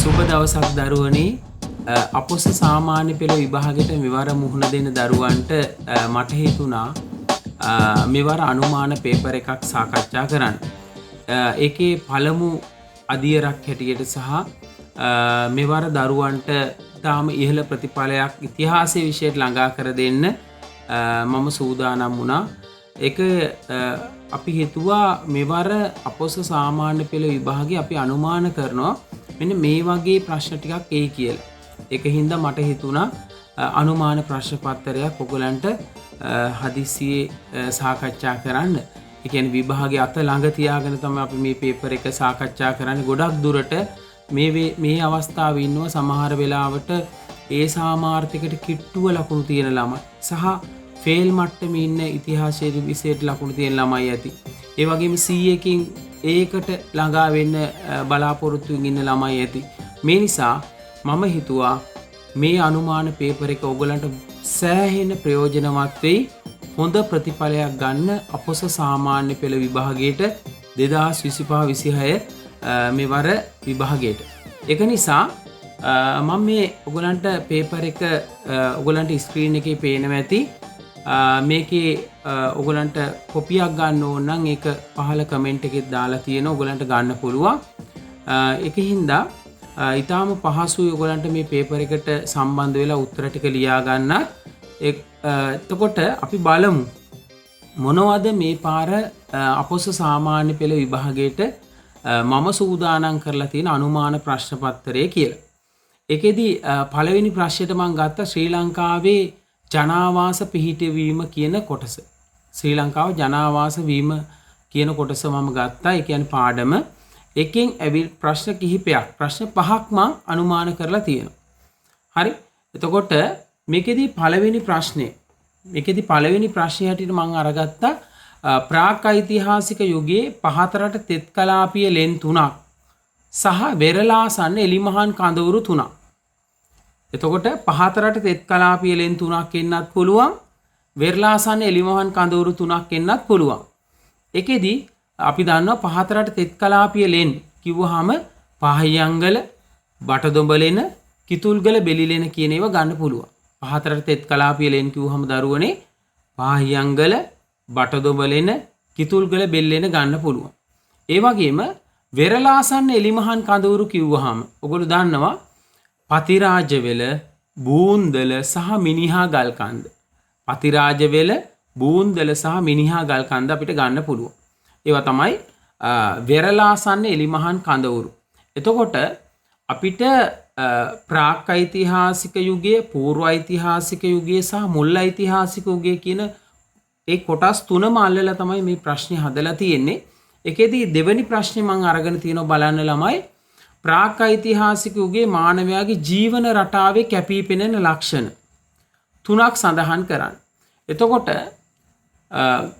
සුබ දවසක් දරුවනේ. අපොස සාමාන්‍ය පෙළ විභාගෙට මෙවර මුහුණ දෙන දරුවන්ට මට හිතුණා මෙවර අනුමාන පේපර් එකක් සාකච්ඡා කරන්න. ඒකේ පළමු අදියරක් හැටියට සහ මෙවර දරුවන්ට තාම ඉහළ ප්‍රතිඵලයක් ඉතිහාසයේ විෂයට ළඟා කර දෙන්න මම සූදානම් වුණා. ඒක අපි හිතුවා මෙවර අපොස සාමාන්‍ය පෙළ විභාගේ අපි අනුමාන කරනවා මෙන්න මේ වගේ ප්‍රශ්න ටිකක් එයි කියලා. ඒක හින්දා මට හිතුණා අනුමාන ප්‍රශ්න පත්‍රයක් ඔයගලන්ට හදිස්සියේ සාකච්ඡා කරන්න. ඒ කියන්නේ විභාගයේ අත ළඟ තියාගෙන තමයි අපි මේ පේපර් එක සාකච්ඡා කරන්නේ. ගොඩක් දුරට මේ අවස්ථාවේ ඉන්නවා සමහර වෙලාවට ඒ සාමාර්ථයකට කිට්ටුව ලකුණු තියෙන ළමයි සහ ෆේල් මට්ටමේ ඉන්න ඉතිහාසයේ විෂයට ලකුණු තියෙන ළමයි ඇති. ඒ වගේම C එකකින් ඒකට ළඟා වෙන්න බලාපොරොත්තුෙන් ඉන්න ළමයි ඇති. මේ නිසා මම හිතුවා මේ අනුමාන පේපර් එක ඔයගලන්ට සෑහෙන ප්‍රයෝජනවත් වෙයි. හොඳ ප්‍රතිඵලයක් ගන්න අපොස සාමාන්‍ය පෙළ විභාගයට 2025-26 මෙවර විභාගයට. ඒක නිසා මම මේ ඔයගලන්ට පේපර් එක ඔයගලන්ට ස්ක්‍රීන් එකේ පේනවා ඇති. මේකේ ඔයගලන්ට කොපියක් ගන්න ඕන නම් ඒක පහළ කමෙන්ට් එකෙත් දාලා තියෙනවා. ඔයගලන්ට ගන්න පුළුවන්. ඒකින්ද ඊටාම පහසුයි ඔයගලන්ට මේ පේපර් එකට සම්බන්ධ වෙලා උත්තර ටික ලියා ගන්න. එතකොට අපි බලමු මොනවද මේ පාර අපොස සාමාන්‍ය පෙළ විභාගයට මම සූදානම් කරලා තියෙන අනුමාන ප්‍රශ්න පත්‍රය කියලා. ඒකෙදි පළවෙනි ප්‍රශ්නෙට මම ගත්ත ශ්‍රී ලංකාවේ ජනාවාස පිහිටවීම කියන කොටස. ශ්‍රී ලංකාව ජනාවාස වීම කියන කොටස මම ගත්තා. ඒ කියන්නේ පාඩම. එකෙන් ප්‍රශ්න කිහිපයක් ප්‍රශ්න 5ක් මම අනුමාන කරලා තියෙනවා. හරි. එතකොට මේකෙදි පළවෙනි ප්‍රශ්නේ හැටියට මම අරගත්තා ප්‍රාක් ඓතිහාසික යුගයේ පහතරට තෙත් කලාපීය ලෙන් 3ක් සහ වෙරළාසන්න එලිමහන් කඳවුරු 3ක්. එතකොට පහතරට තෙත් කලාපීය ලෙන් 3ක් එන්නත් පුළුවන්. වෙරළාසන්න එලිමහන් කඳවුරු 3ක් එන්නත් පුළුවන්. ඒකෙදි අපි දන්නවා පහතරට තෙත් කලාපීය ලෙන් කිව්වහම පහයංගල, බටදොඹලෙන, කිතුල්ගල, බෙලිලෙන කියන ඒවා ගන්න පුළුවන්. පහතරට තෙත් කලාපීය ලෙන් කිව්වහම දරුවනේ පහයංගල, බටදොඹලෙන, කිතුල්ගල, බෙල්ලෙන ගන්න පුළුවන්. ඒ වගේම වෙරළාසන්න එලිමහන් කඳවුරු කිව්වහම ඔයගොල්ලෝ දන්නවා පතිරාජවෙල, බූන්දල සහ මිනිහා ගල්කන්ද. පතිරාජවෙල, බූන්දල සහ මිනිහා ගල්කන්ද අපිට ගන්න පුළුවන්. ඒවා තමයි වෙරළාසන්න එලිමහන් කඳවුරු. එතකොට අපිට ප්‍රාක් ඓතිහාසික යුගයේ, පූර්ව ඓතිහාසික යුගයේ සහ මුල් ඓතිහාසික යුගයේ කියන ඒ කොටස් තුනම අල්ලලා තමයි මේ ප්‍රශ්නේ හදලා තියෙන්නේ. ඒකෙදි දෙවෙනි ප්‍රශ්නේ මම අරගෙන තියෙනවා බලන්න ළමයි. ප්‍රාක් ඓතිහාසික යුගයේ මානවයාගේ ජීවන රටාවේ කැපී පෙනෙන ලක්ෂණ 3ක් සඳහන් කරන්න. එතකොට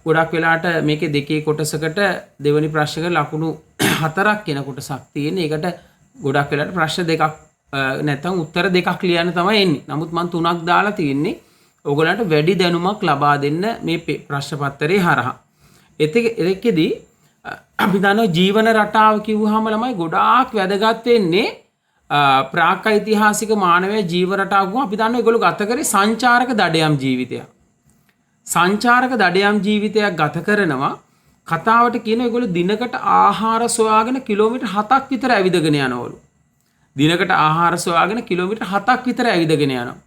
ගොඩක් වෙලාට මේකේ දෙකේ කොටසකට දෙවෙනි ප්‍රශ්නයක ලකුණු 4ක් කියන කොටසක් තියෙන. ඒකට ගොඩක් වෙලාට ප්‍රශ්න දෙකක් නැත්නම් උත්තර දෙකක් ලියන්න තමයි එන්නේ. නමුත් මම 3ක් දාලා තියෙන්නේ ඔයගලන්ට වැඩි දැනුමක් ලබා දෙන්න මේ ප්‍රශ්න පත්‍රයේ හරහා. ඒකෙදී අපි දන්නවා ජීවන රටාව කිව්වහම ළමයි ගොඩාක් වැදගත් වෙන්නේ ප්‍රාක් ඓතිහාසික මානවය ජීවන රටාව අපි දන්නවා ඒගොල්ලෝ ගත කරේ සංචාරක දඩයම් ජීවිතයක්. සංචාරක දඩයම් ජීවිතයක් ගත කරනවා. කතාවට කියන ඒගොල්ලෝ දිනකට ආහාර සොයාගෙන කිලෝමීටර් 7ක් විතර ඇවිදගෙන යනවලු. දිනකට ආහාර සොයාගෙන කිලෝමීටර් 7ක් විතර ඇවිදගෙන යනවා.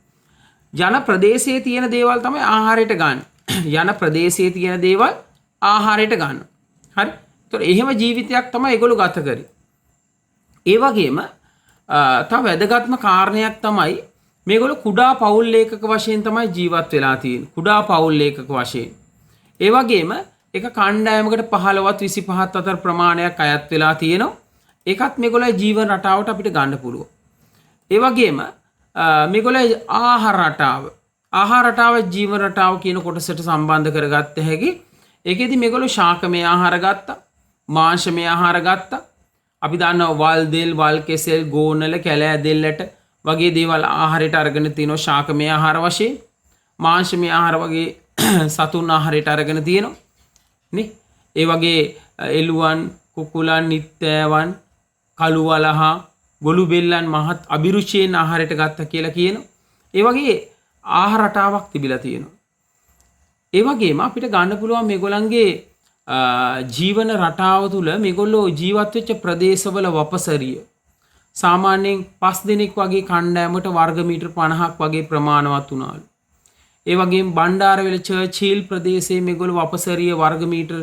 යන ප්‍රදේශයේ තියෙන දේවල් තමයි ආහාරයට ගන්න. යන ප්‍රදේශයේ තියෙන දේවල් ආහාරයට ගන්න. හරි. ඒතකොට එහෙම ජීවිතයක් තමයි ඒගොල්ලෝ ගත කරේ. ඒ වගේම තව වැදගත්ම කාරණයක් තමයි මේගොල්ලෝ කුඩා පවුල් ලේඛක වශයෙන් තමයි ජීවත් වෙලා තියෙන්නේ. කුඩා පවුල් ලේඛක වශයෙන්. ඒ වගේම එක කණ්ඩායමකට 15ත් 25ත් අතර ප්‍රමාණයක් අයත් වෙලා තියෙනවා. ඒකත් මේගොල්ලෝ ජීවන රටාවට අපිට ගන්න පුළුවන්. ඒ වගේම මේගොල්ලෝ ආහාර රටාව ජීවන රටාව කියන කොටසට සම්බන්ධ කරගත්ත හැකි. ඒකෙදි මේගොල්ලෝ ශාකමය ආහාර ගත්තා, මාංශමය ආහාර ගත්තා. අපි දන්නවා වල් දෙල්, වල් කෙසෙල්, ගෝනල, කැලෑ දෙල්ලට වගේ දේවල් ආහාරයට අරගෙන තිනවා ශාකමය ආහාර වශයෙන්. මාංශමය ආහාර වගේ සතුන් ආහාරයට අරගෙන තියෙනවා. නේ? ඒ වගේ එළුවන්, කුකුලන්, නිත්තෑවන්, කළුවලහා ගොළු බෙල්ලන් මහත් අභිරුචියෙන් ආහාරයට ගත්තා කියලා කියනවා. ඒ වගේ ආහාර රටාවක් තිබිලා තියෙනවා. ඒ වගේම අපිට ගන්න පුළුවන් මේගොල්ලන්ගේ ජීවන රටාව තුළ මේගොල්ලෝ ජීවත් වෙච්ච ප්‍රදේශවල වපසරිය සාමාන්‍යයෙන් 5 දිනක් වගේ කණ්ඩායමට වර්ග මීටර් 50ක් වගේ ප්‍රමාණවත් වුණාලු. ඒ වගේම බණ්ඩාරවෙල චර්චිල් ප්‍රදේශයේ මේගොල්ලෝ වපසරිය වර්ග මීටර්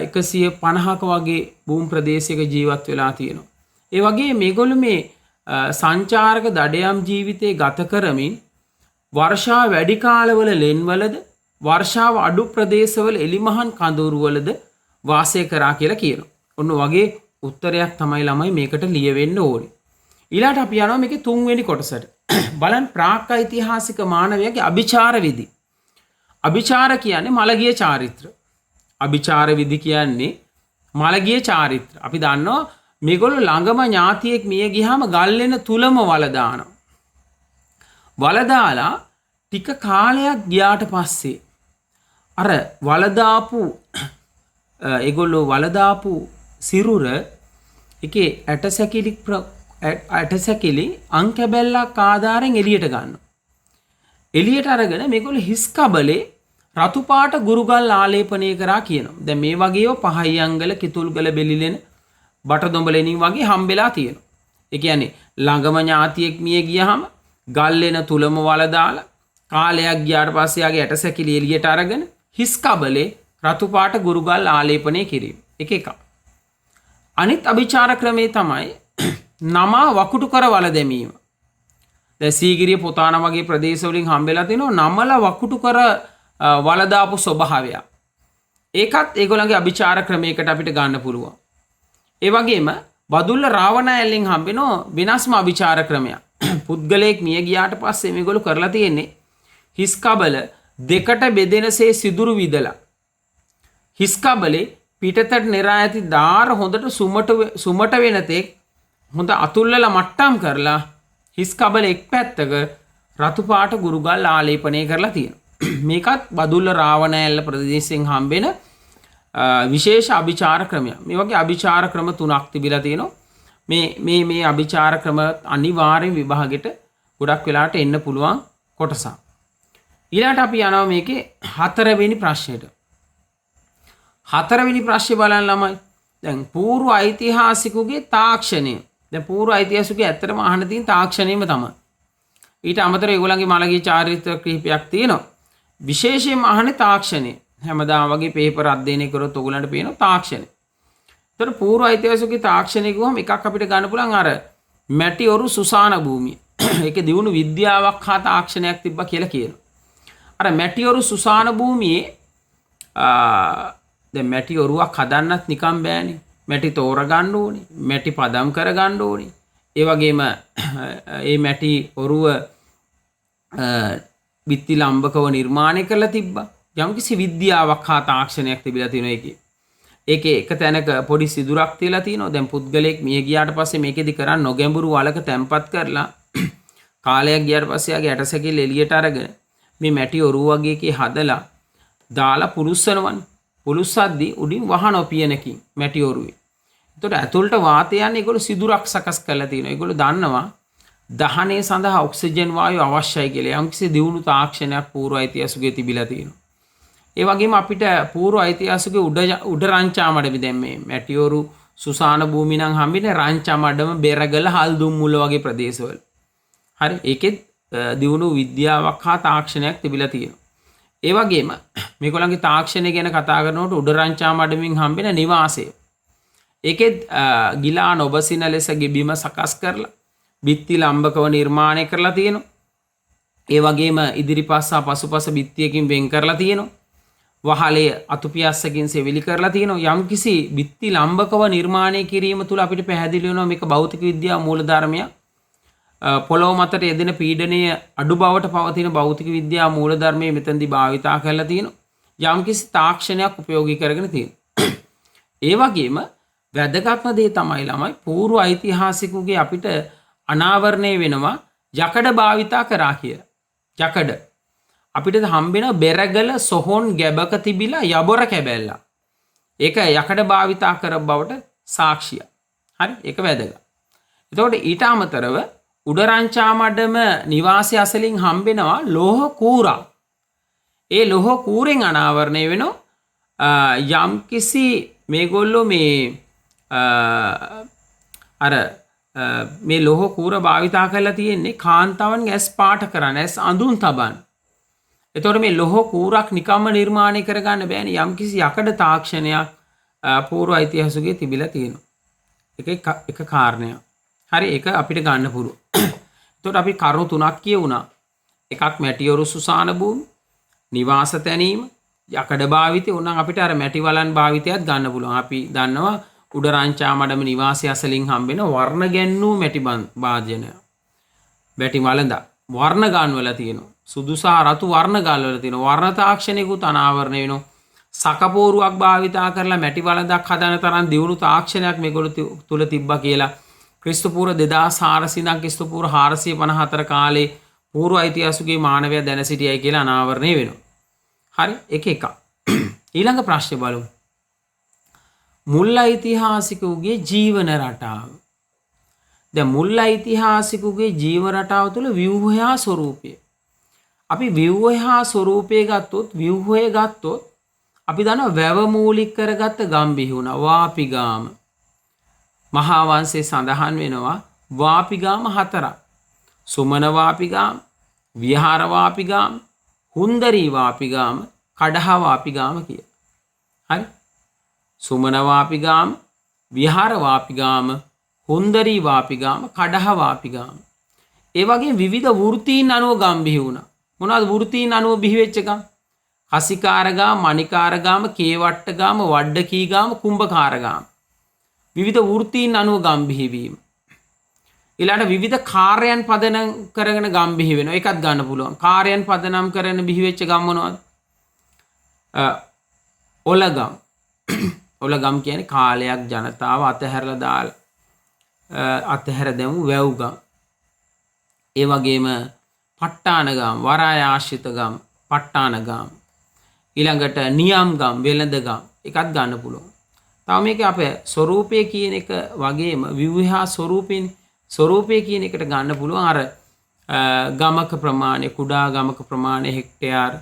150ක වගේ භූමි ප්‍රදේශයක ජීවත් වෙලා තියෙනවා. ඒ වගේ මේගොල්ලෝ මේ සංචාරක දඩයම් ජීවිතේ ගත කරමින් වර්ෂා වැඩි කාලවල ලෙන්වලද වර්ෂාව අඩු ප්‍රදේශවල එලිමහන් කඳවුරුවලද වාසය කරා කියලා කියනවා. ඔන්න වගේ උත්තරයක් තමයි ළමයි මේකට ලියවෙන්න ඕනේ. ඊළාට අපි යනවා මේකේ තුන්වෙනි කොටසට. බලන්න ප්‍රාක් ඓතිහාසික මානවයාගේ අභිචාර විධි. අභිචාර කියන්නේ මළගිය චාරිත්‍ර. අභිචාර විධි කියන්නේ මළගිය චාරිත්‍ර. අපි දන්නවා මේගොල්ලෝ ළඟම ඥාතියෙක් මිය ගියාම ගල්ලෙන තුලම වල දානවා. වල දාලා ටික කාලයක් ගියාට පස්සේ අර වලදාපු ඒගොල්ලෝ වලදාපු සිරුර එකේ ඇටසැකිලි අංකැබැල්ලක් ආධාරයෙන් එළියට ගන්නවා. එළියට අරගෙන මේගොල්ලෝ හිස් කබලේ රතු පාට ගුරුගල් ආලේපනය කරා කියනවා. දැන් මේ වගේව පහයියංගල කිතුල්ගල බෙලිලෙන බටදොඹලෙනින් වගේ හම්බෙලා තියෙනවා. ඒ කියන්නේ ළඟම ඥාතියෙක් මිය ගියාම ගල්ලෙන තුලම වල දාලා කාලයක් ගියාට පස්සේ යාගේ ඇටසැකිලි එළියට අරගෙන හිස් කබලේ රතු පාට ගුරුගල් ආලේපනය කිරීම. එක. අනිත් අභිචාර ක්‍රමේ තමයි නමා වකුටු කර වල දැමීම. දැන් සීගිරිය පොතාන වගේ ප්‍රදේශවලින් හම්බෙලා තිනවා නමල වකුටු කර වල දාපු ස්වභාවය. ඒකත් ඒගොල්ලන්ගේ අභිචාර ක්‍රමයකට අපිට ගන්න පුළුවන්. ඒ වගේම බදුල්ල රාවණෑල්ලෙන් හම්බෙනෝ වෙනස්ම අභිචාර ක්‍රමයක්. පුද්ගලයෙක් මිය ගියාට පස්සේ මේගොල්ලෝ කරලා තියෙන්නේ හිස් කබල දෙකට බෙදෙනසේ සිදුරු විදලා හිස් කබලේ පිටතට නෙරා ඇති දාර හොඳට සුමට වෙන තෙක් හොඳ අතුල්ලලා මට්ටම් කරලා හිස් කබල එක් පැත්තක රතු පාට ගුරුගල් ආලේපනය කරලා තියෙනවා. මේකත් බදුල්ල රාවණෑල්ල ප්‍රදේශයෙන් හම්බෙන විශේෂ අභිචාර ක්‍රමයක්. මේ වගේ අභිචාර ක්‍රම 3ක් තිබිලා තියෙනවා. මේ අභිචාර ක්‍රම අනිවාර්යෙන් විභාගෙට ගොඩක් වෙලාට එන්න පුළුවන් කොටසක්. ඊළඟට අපි යනවා මේකේ 4 වෙනි ප්‍රශ්නෙට. 4 වෙනි ප්‍රශ්නේ බලන්න ළමයි. දැන් පූර්ව ඓතිහාසිකගේ තාක්ෂණය. දැන් පූර්ව ඓතිහාසිකගේ ඇත්තටම අහන්න තියෙන තාක්ෂණයම තමයි. ඊට අමතරව ඒගොල්ලන්ගේ මළගිය චාරිත්‍ර කිහිපයක් තියෙනවා. විශේෂයෙන්ම අහන්නේ තාක්ෂණය. හැමදාම වගේ පේපර් අධ්‍යයනය කරොත් ඔයගොල්ලන්ට පේනවා තාක්ෂණය. ඒතර පූර්ව ඓතිහාසිකගේ තාක්ෂණය ගුවම එකක් අපිට ගන්න පුළුවන් අර මැටිඔරු සුසාන භූමිය. ඒකේ දියුණු විද්‍යාවක් හා තාක්ෂණයක් තිබ්බා කියලා කියනවා. අර මැටිඔරු සුසාන භූමියේ දැන් මැටිඔරුවක් හදන්නත් නිකම් බෑනේ. මැටි තෝර ගන්න ඕනේ. මැටි පදම් කර ගන්න ඕනේ. ඒ වගේම ඒ මැටි ඔරුව බිත්ති ලම්බකව නිර්මාණය කරලා තිබ්බා. යම්කිසි විද්‍යාවක් හා තාක්ෂණයක් තිබිලා තියෙනවා ඒකේ. ඒකේ එක තැනක පොඩි සිදුරක් තියලා තියෙනවා. දැන් පුද්ගලයෙක් මිය ගියාට පස්සේ මේකෙදි කරන්නේ නොගැඹුරු වලක තැම්පත් කරලා කාලයක් ගියාට පස්සේ ආගේ ඇටසැකිල්ල එළියට අරගෙන මේ මැටි ඔරුව වගේ එකේ හදලා දාලා පුරුස්සනවනේ. පුරුස්සද්දී උඩින් වහන පියනකින් මැටි ඔරුවේ. එතකොට ඇතුළට වාතය යන්නේ ඒගොල්ලෝ සිදුරක් සකස් කරලා තියෙනවා. ඒගොල්ලෝ දන්නවා දහනය සඳහා ඔක්සිජන් වායුව අවශ්‍යයි කියලා. යම්කිසි දියුණු තාක්ෂණයක් පූර්ව ඓතිහාසිකයේ තිබිලා තියෙනවා. ඒ වගේම අපිට පූර්ව ඓතිහාසිකයේ උඩ රංචා මඩම දැන් මේ මැටිඔරු සුසාන භූමිය නම් හම්බෙන්නේ රංචා මඩම බෙරගල හල්දුම් මුල වගේ ප්‍රදේශවල. හරි ඒකෙත් දියුණු විද්‍යාවක් හා තාක්ෂණයක් තිබිලා තියෙනවා. ඒ වගේම මේගොල්ලන්ගේ තාක්ෂණය ගැන කතා කරනකොට උඩ රංචා මඩමින් හම්බෙන නිවාසය. ඒකෙත් ගිලා නොබසින ලෙස ගෙබිම සකස් කරලා බිත්ති ලම්බකව නිර්මාණය කරලා තියෙනවා. ඒ වගේම ඉදිරිපස් සහ පසුපස බිත්තියකින් වෙන් කරලා තියෙනවා. වහලේ අතුපියස්සකින් සෙවිලි කරලා තියෙනවා. යම්කිසි බිත්ති ලම්බකව නිර්මාණය කිරීම තුළ අපිට පැහැදිලි වෙනවා මේක භෞතික විද්‍යාව මූලධර්මයක්. පොළොව මතට යෙදෙන පීඩනය අඩු බවට පවතින භෞතික විද්‍යාව මූලධර්මයේ මෙතනදී භාවිතා කරලා තියෙනවා. යම්කිසි තාක්ෂණයක් උපයෝගී කරගෙන තියෙනවා. ඒ වගේම වැදගත්ම දේ තමයි ළමයි පූර්ව ඓතිහාසිකගේ අපිට අනාවරණය වෙනවා යකඩ භාවිතා කරා කියලා. යකඩ අපිට හම්බෙන බෙරගල සොහොන් ගැබක තිබිලා යබොර කැබැල්ල. ඒක යකඩ භාවිතා කර බවට සාක්ෂිය. හරි ඒක වැදගත්. එතකොට ඊට අමතරව උඩරංචාමඩම නිවාසය අසලින් හම්බෙනවා ලෝහ කූරා. ඒ ලෝහ කූරෙන් අනාවරණය වෙනවා යම්කිසි මේගොල්ලෝ මේ අර මේ ලෝහ කූර භාවිතා කරලා තියෙන්නේ කාන්තාවන් ඇස් පාට කරන්න, ඇස් අඳුන් තබන්න. එතකොට මේ ලෝහ කූරක් නිකම්ම නිර්මාණය කරගන්න බෑනේ. යම්කිසි යකඩ තාක්ෂණයක් පූර්ව ඓතිහාසිකයේ තිබිලා තියෙනවා. එක කාරණයක්. හරි, ඒක අපිට ගන්න පුළුවන්. එතකොට අපි කරුණු තුනක් කියුණා. එකක් මැටියොරු සුසාන භූමි, නිවාස තැනීම, යකඩ භාවිතය. උනම් අපිට අර මැටි වලන් භාවිතයත් ගන්න පුළුවන්. අපි දන්නවා උඩරංචාමඩම නිවාසය අසලින් හම්බෙන වර්ණ ගැන්වූ මැටි භාජනය. මැටි වලඳ වර්ණ ගන්වලා තියෙනවා. සුදු සහ රතු වර්ණ ගන්වලා තියෙනවා. වර්ණ තාක්ෂණිකුත් අනාවරණය වෙනවා. සකපෝරුවක් භාවිතා කරලා මැටි වලඳක් හදන තරම් දියුණු තාක්ෂණයක් මේගොල්ලෝ තුල තිබ්බා කියලා ක්‍රිස්තු පූර්ව 2400 ඉඳන් ක්‍රිස්තු පූර්ව 454 කාලේ පූර්ව ඓතිහාසිකයේ මානවයා දැන සිටියයි කියලා අනාවරණය වෙනවා. හරි, එක. ඊළඟ ප්‍රශ්නේ බලමු. මුල් ඓතිහාසිකයෝගේ ජීවන රටාව. දැන් මුල් ඓතිහාසිකයෝගේ ජීවන රටාව තුළ ව්‍යුහයා ස්වරූපය. අපි ව්‍යුහයා ස්වරූපය ගත්තොත් අපි දන්නවා වැව මූලික කරගත්ත ගම් බිහි වුණා. වාපිගාම. මහා වංශයේ සඳහන් වෙනවා වාපිගාම 4ක්. සුමන වාපිගාම, විහාර වාපිගාම, හුන්දරී වාපිගාම, කඩහ වාපිගාම කිය. හරි? සුමන වාපිගාම, විහාර වාපිගාම, හුන්දරී වාපිගාම, කඩහ වාපිගාම. ඒ වගේ විවිධ වෘත්තීන් අනුව ගම් බිහි වුණා. මොනවද වෘත්තීන් අනුව බිහි වෙච්ච ගම්? කසිකාරගාම, මණිකාරගාම, කේවට්ටගාම, වඩ්ඩකීගාම, කුම්භකාරගාම. විවිධ වෘත්තීන් අනුව ගම් බිහිවීම. ඊළඟට විවිධ කාර්යයන් පදනම් කරගෙන ගම් බිහි වෙනවා. ඒකත් ගන්න පුළුවන්. කාර්යයන් පදනම් කරගෙන බිහි වෙච්ච ගම් මොනවද? ඔලගම්. ඔලගම් කියන්නේ කාලයක් ජනතාව අතහැරලා දාලා අතහැර දැමු වැව් ගම්. ඒ වගේම ප ဋ ාණ ගම්, වරාය ආශ්‍රිත ගම්, ප ဋ ාණ ගම්. ඊළඟට නියම් ගම්, වෙළඳ ගම්. ඒකත් ගන්න පුළුවන්. තව මේක අපේ ස්වරූපය කියන එක වගේම ව්‍යුහා ස්වරූපය කියන එකට ගන්න පුළුවන් අර ගමක ප්‍රමාණය, කුඩා ගමක ප්‍රමාණය හෙක්ටයාර්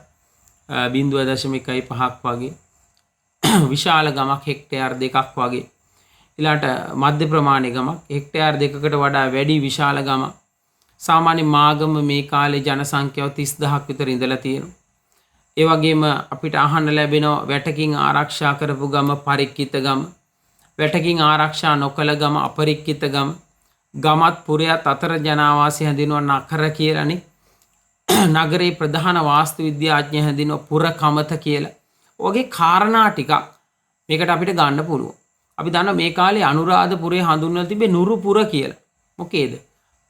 0.5ක් වගේ, විශාල ගමක් හෙක්ටයාර් 2ක් වගේ, ඊළාට මධ්‍ය ප්‍රමාණයේ ගමක් හෙක්ටයාර් 2කට වඩා වැඩි විශාල ගමක්. සාමාන්‍ය මාගම මේ කාලේ ජන සංඛ්‍යාව 30000ක් විතර ඉඳලා තියෙනවා. ඒ වගේම අපිට අහන්න ලැබෙනවා වැටකින් ආරක්ෂා කරපු ගම පරික්කිත ගම, වැටකින් ආරක්ෂා නොකළ ගම අපරික්කිත ගම, ගමත් පුරයත් අතර ජනාවාසය හැඳින්වන නගර කියලානේ. නගරේ ප්‍රධාන වාස්තු විද්‍යාඥය හැඳින්වන පුරකමත කියලා. ඔගේ කාරණා ටිකක් මේකට අපිට ගන්න පුළුවන්. අපි දන්නවා මේ කාලේ අනුරාධපුරේ හඳුන්වලා තිබේ නුරුපුර කියලා. මොකේද?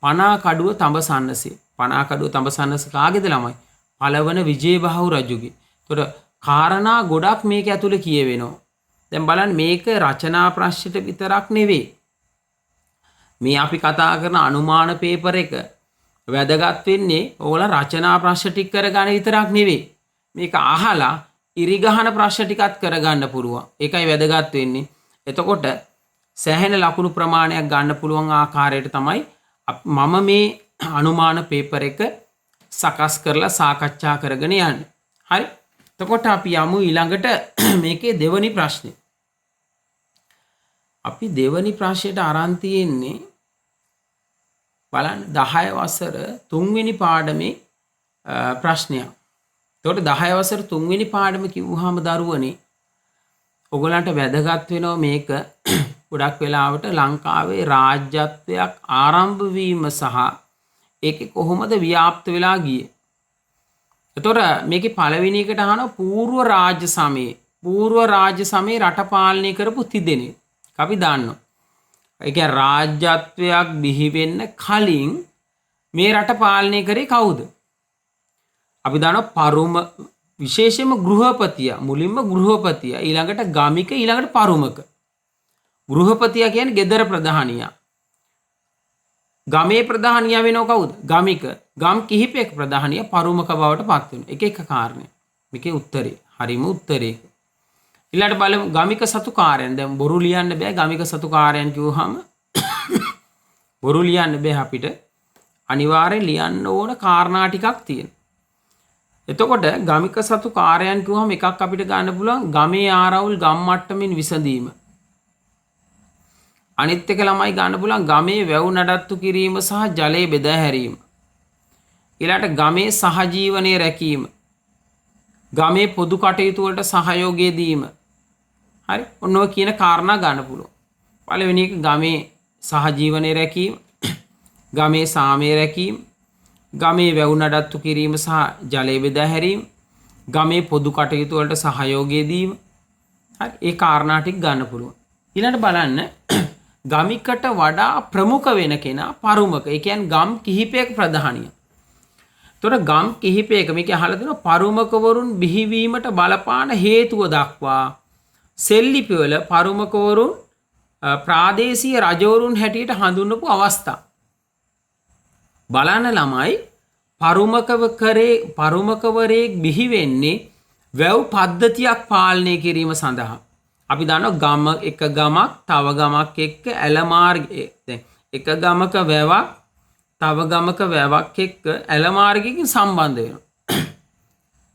පනාකඩුව තඹසන්නසේ. පනාකඩුව තඹසන්නස කාගේද ළමයි? පළවන විජේබහු රජුගේ. ඒතකොට කාරණා ගොඩක් මේක ඇතුලේ කියවෙනවා. දැන් බලන්න මේක රචනා ප්‍රශ්නෙට විතරක් නෙවෙයි. මේ අපි කතා කරන අනුමාන පේපර් එක වැදගත් වෙන්නේ ඕගොල්ලෝ රචනා ප්‍රශ්න ටික කරගන්න විතරක් නෙවෙයි. මේක අහලා ඉරිගහන ප්‍රශ්න ටිකත් කරගන්න පුළුවන්. ඒකයි වැදගත් වෙන්නේ. එතකොට සෑහෙන ලකුණු ප්‍රමාණයක් ගන්න පුළුවන් ආකාරයට තමයි මම මේ අනුමාන පේපර් එක සකස් කරලා සාකච්ඡා කරගෙන යන්නේ. හරි? එතකොට අපි යමු ඊළඟට මේකේ දෙවනි ප්‍රශ්නේ. අපි දෙවනි ප්‍රශ්නෙට අරන් තියෙන්නේ බලන්න 10 වසර 3 වෙනි පාඩමේ ප්‍රශ්නයක්. එතකොට 10 වසර 3 වෙනි පාඩම කිව්වහම දරුවනේ ඔයගලන්ට වැදගත් වෙනවා මේක ගොඩක් වෙලාවට ලංකාවේ රාජ්‍යත්වයක් ආරම්භ වීම සහ ඒකේ කොහොමද ව්‍යාප්ත වෙලා ගියේ. එතකොට මේකේ පළවෙනි එකට අහනවා పూర్ව රාජ්‍ය සමයේ. పూర్ව රාජ්‍ය සමයේ රට පාලනය කරපු තිදෙනෙක්. අපි දන්නවා. ඒ කියන්නේ රාජ්‍යත්වයක් බිහි වෙන්න කලින් මේ රට පාලනය කරේ කවුද? අපි දන්නවා පරුම විශේෂයෙන්ම ගෘහපතියා, මුලින්ම ගෘහපතියා, ඊළඟට ගමික, ඊළඟට පරුමක. ගෘහපතියා කියන්නේ ගෙදර ප්‍රධානියා. ගමේ ප්‍රධානියා වෙනව කවුද? ගමික. ගම් කිහිපයක ප්‍රධානියා පරුමක බවට පත් වෙනවා. එක එක කාරණේ. මේකේ උත්තරේ. හරිම උත්තරේ. ඊළඟට බලමු ගමික සතුකාරයන්. දැන් බොරු ලියන්න බෑ. ගමික සතුකාරයන් කිව්වහම බොරු ලියන්න බෑ අපිට. අනිවාර්යෙන් ලියන්න ඕන කාරණා ටිකක් තියෙනවා. එතකොට ගමික සතු කාර්යයන් කිව්වම එකක් අපිට ගන්න පුළුවන් ගමේ ආරවුල් ගම් මට්ටමින් විසඳීම. අනිත් එක ළමයි ගන්න පුළුවන් ගමේ වැව් නඩත්තු කිරීම සහ ජලය බෙදා හැරීම. ඊළාට ගමේ සහජීවනයේ රැකීම. ගමේ පොදු කටයුතු වලට සහයෝගය දීම. හරි. ඔන්න ඔය කියන කාරණා ගන්න පුළුවන්. පළවෙනි එක ගමේ සහජීවනයේ රැකීම, ගමේ සාමය රැකීම, ගමේ වැව් නඩත්තු කිරීම සහ ජලය බෙදා හැරීම, ගමේ පොදු කටයුතු වලට සහයෝගය දීම. හරි. ඒ කාරණා ටික ගන්න පුළුවන්. ඊළඟට බලන්න ගමිකට වඩා ප්‍රමුඛ වෙන කෙනා පරුමක. ඒ කියන්නේ ගම් කිහිපයක ප්‍රධානිය. තොර ගම් කිහිපයක මේක අහලා දෙනවා පරුමකවරුන් බිහිවීමට බලපාන හේතුව දක්වා සෙල්ලිපිවල පරුමකවරුන් ප්‍රාදේශීය රජවරුන් හැටියට හඳුන්වපු අවස්ථා. බලන්න ළමයි පරුමකවරයෙක් බිහි වෙන්නේ වැව් පද්ධතියක් පාලනය කිරීම සඳහා. අපි දන්නවා ගම එක ගමක් තව ගමක් එක්ක ඇල මාර්ගය එක ගමක වැවක් තව ගමක වැවක් එක්ක ඇල මාර්ගයකින් සම්බන්ධ වෙනවා.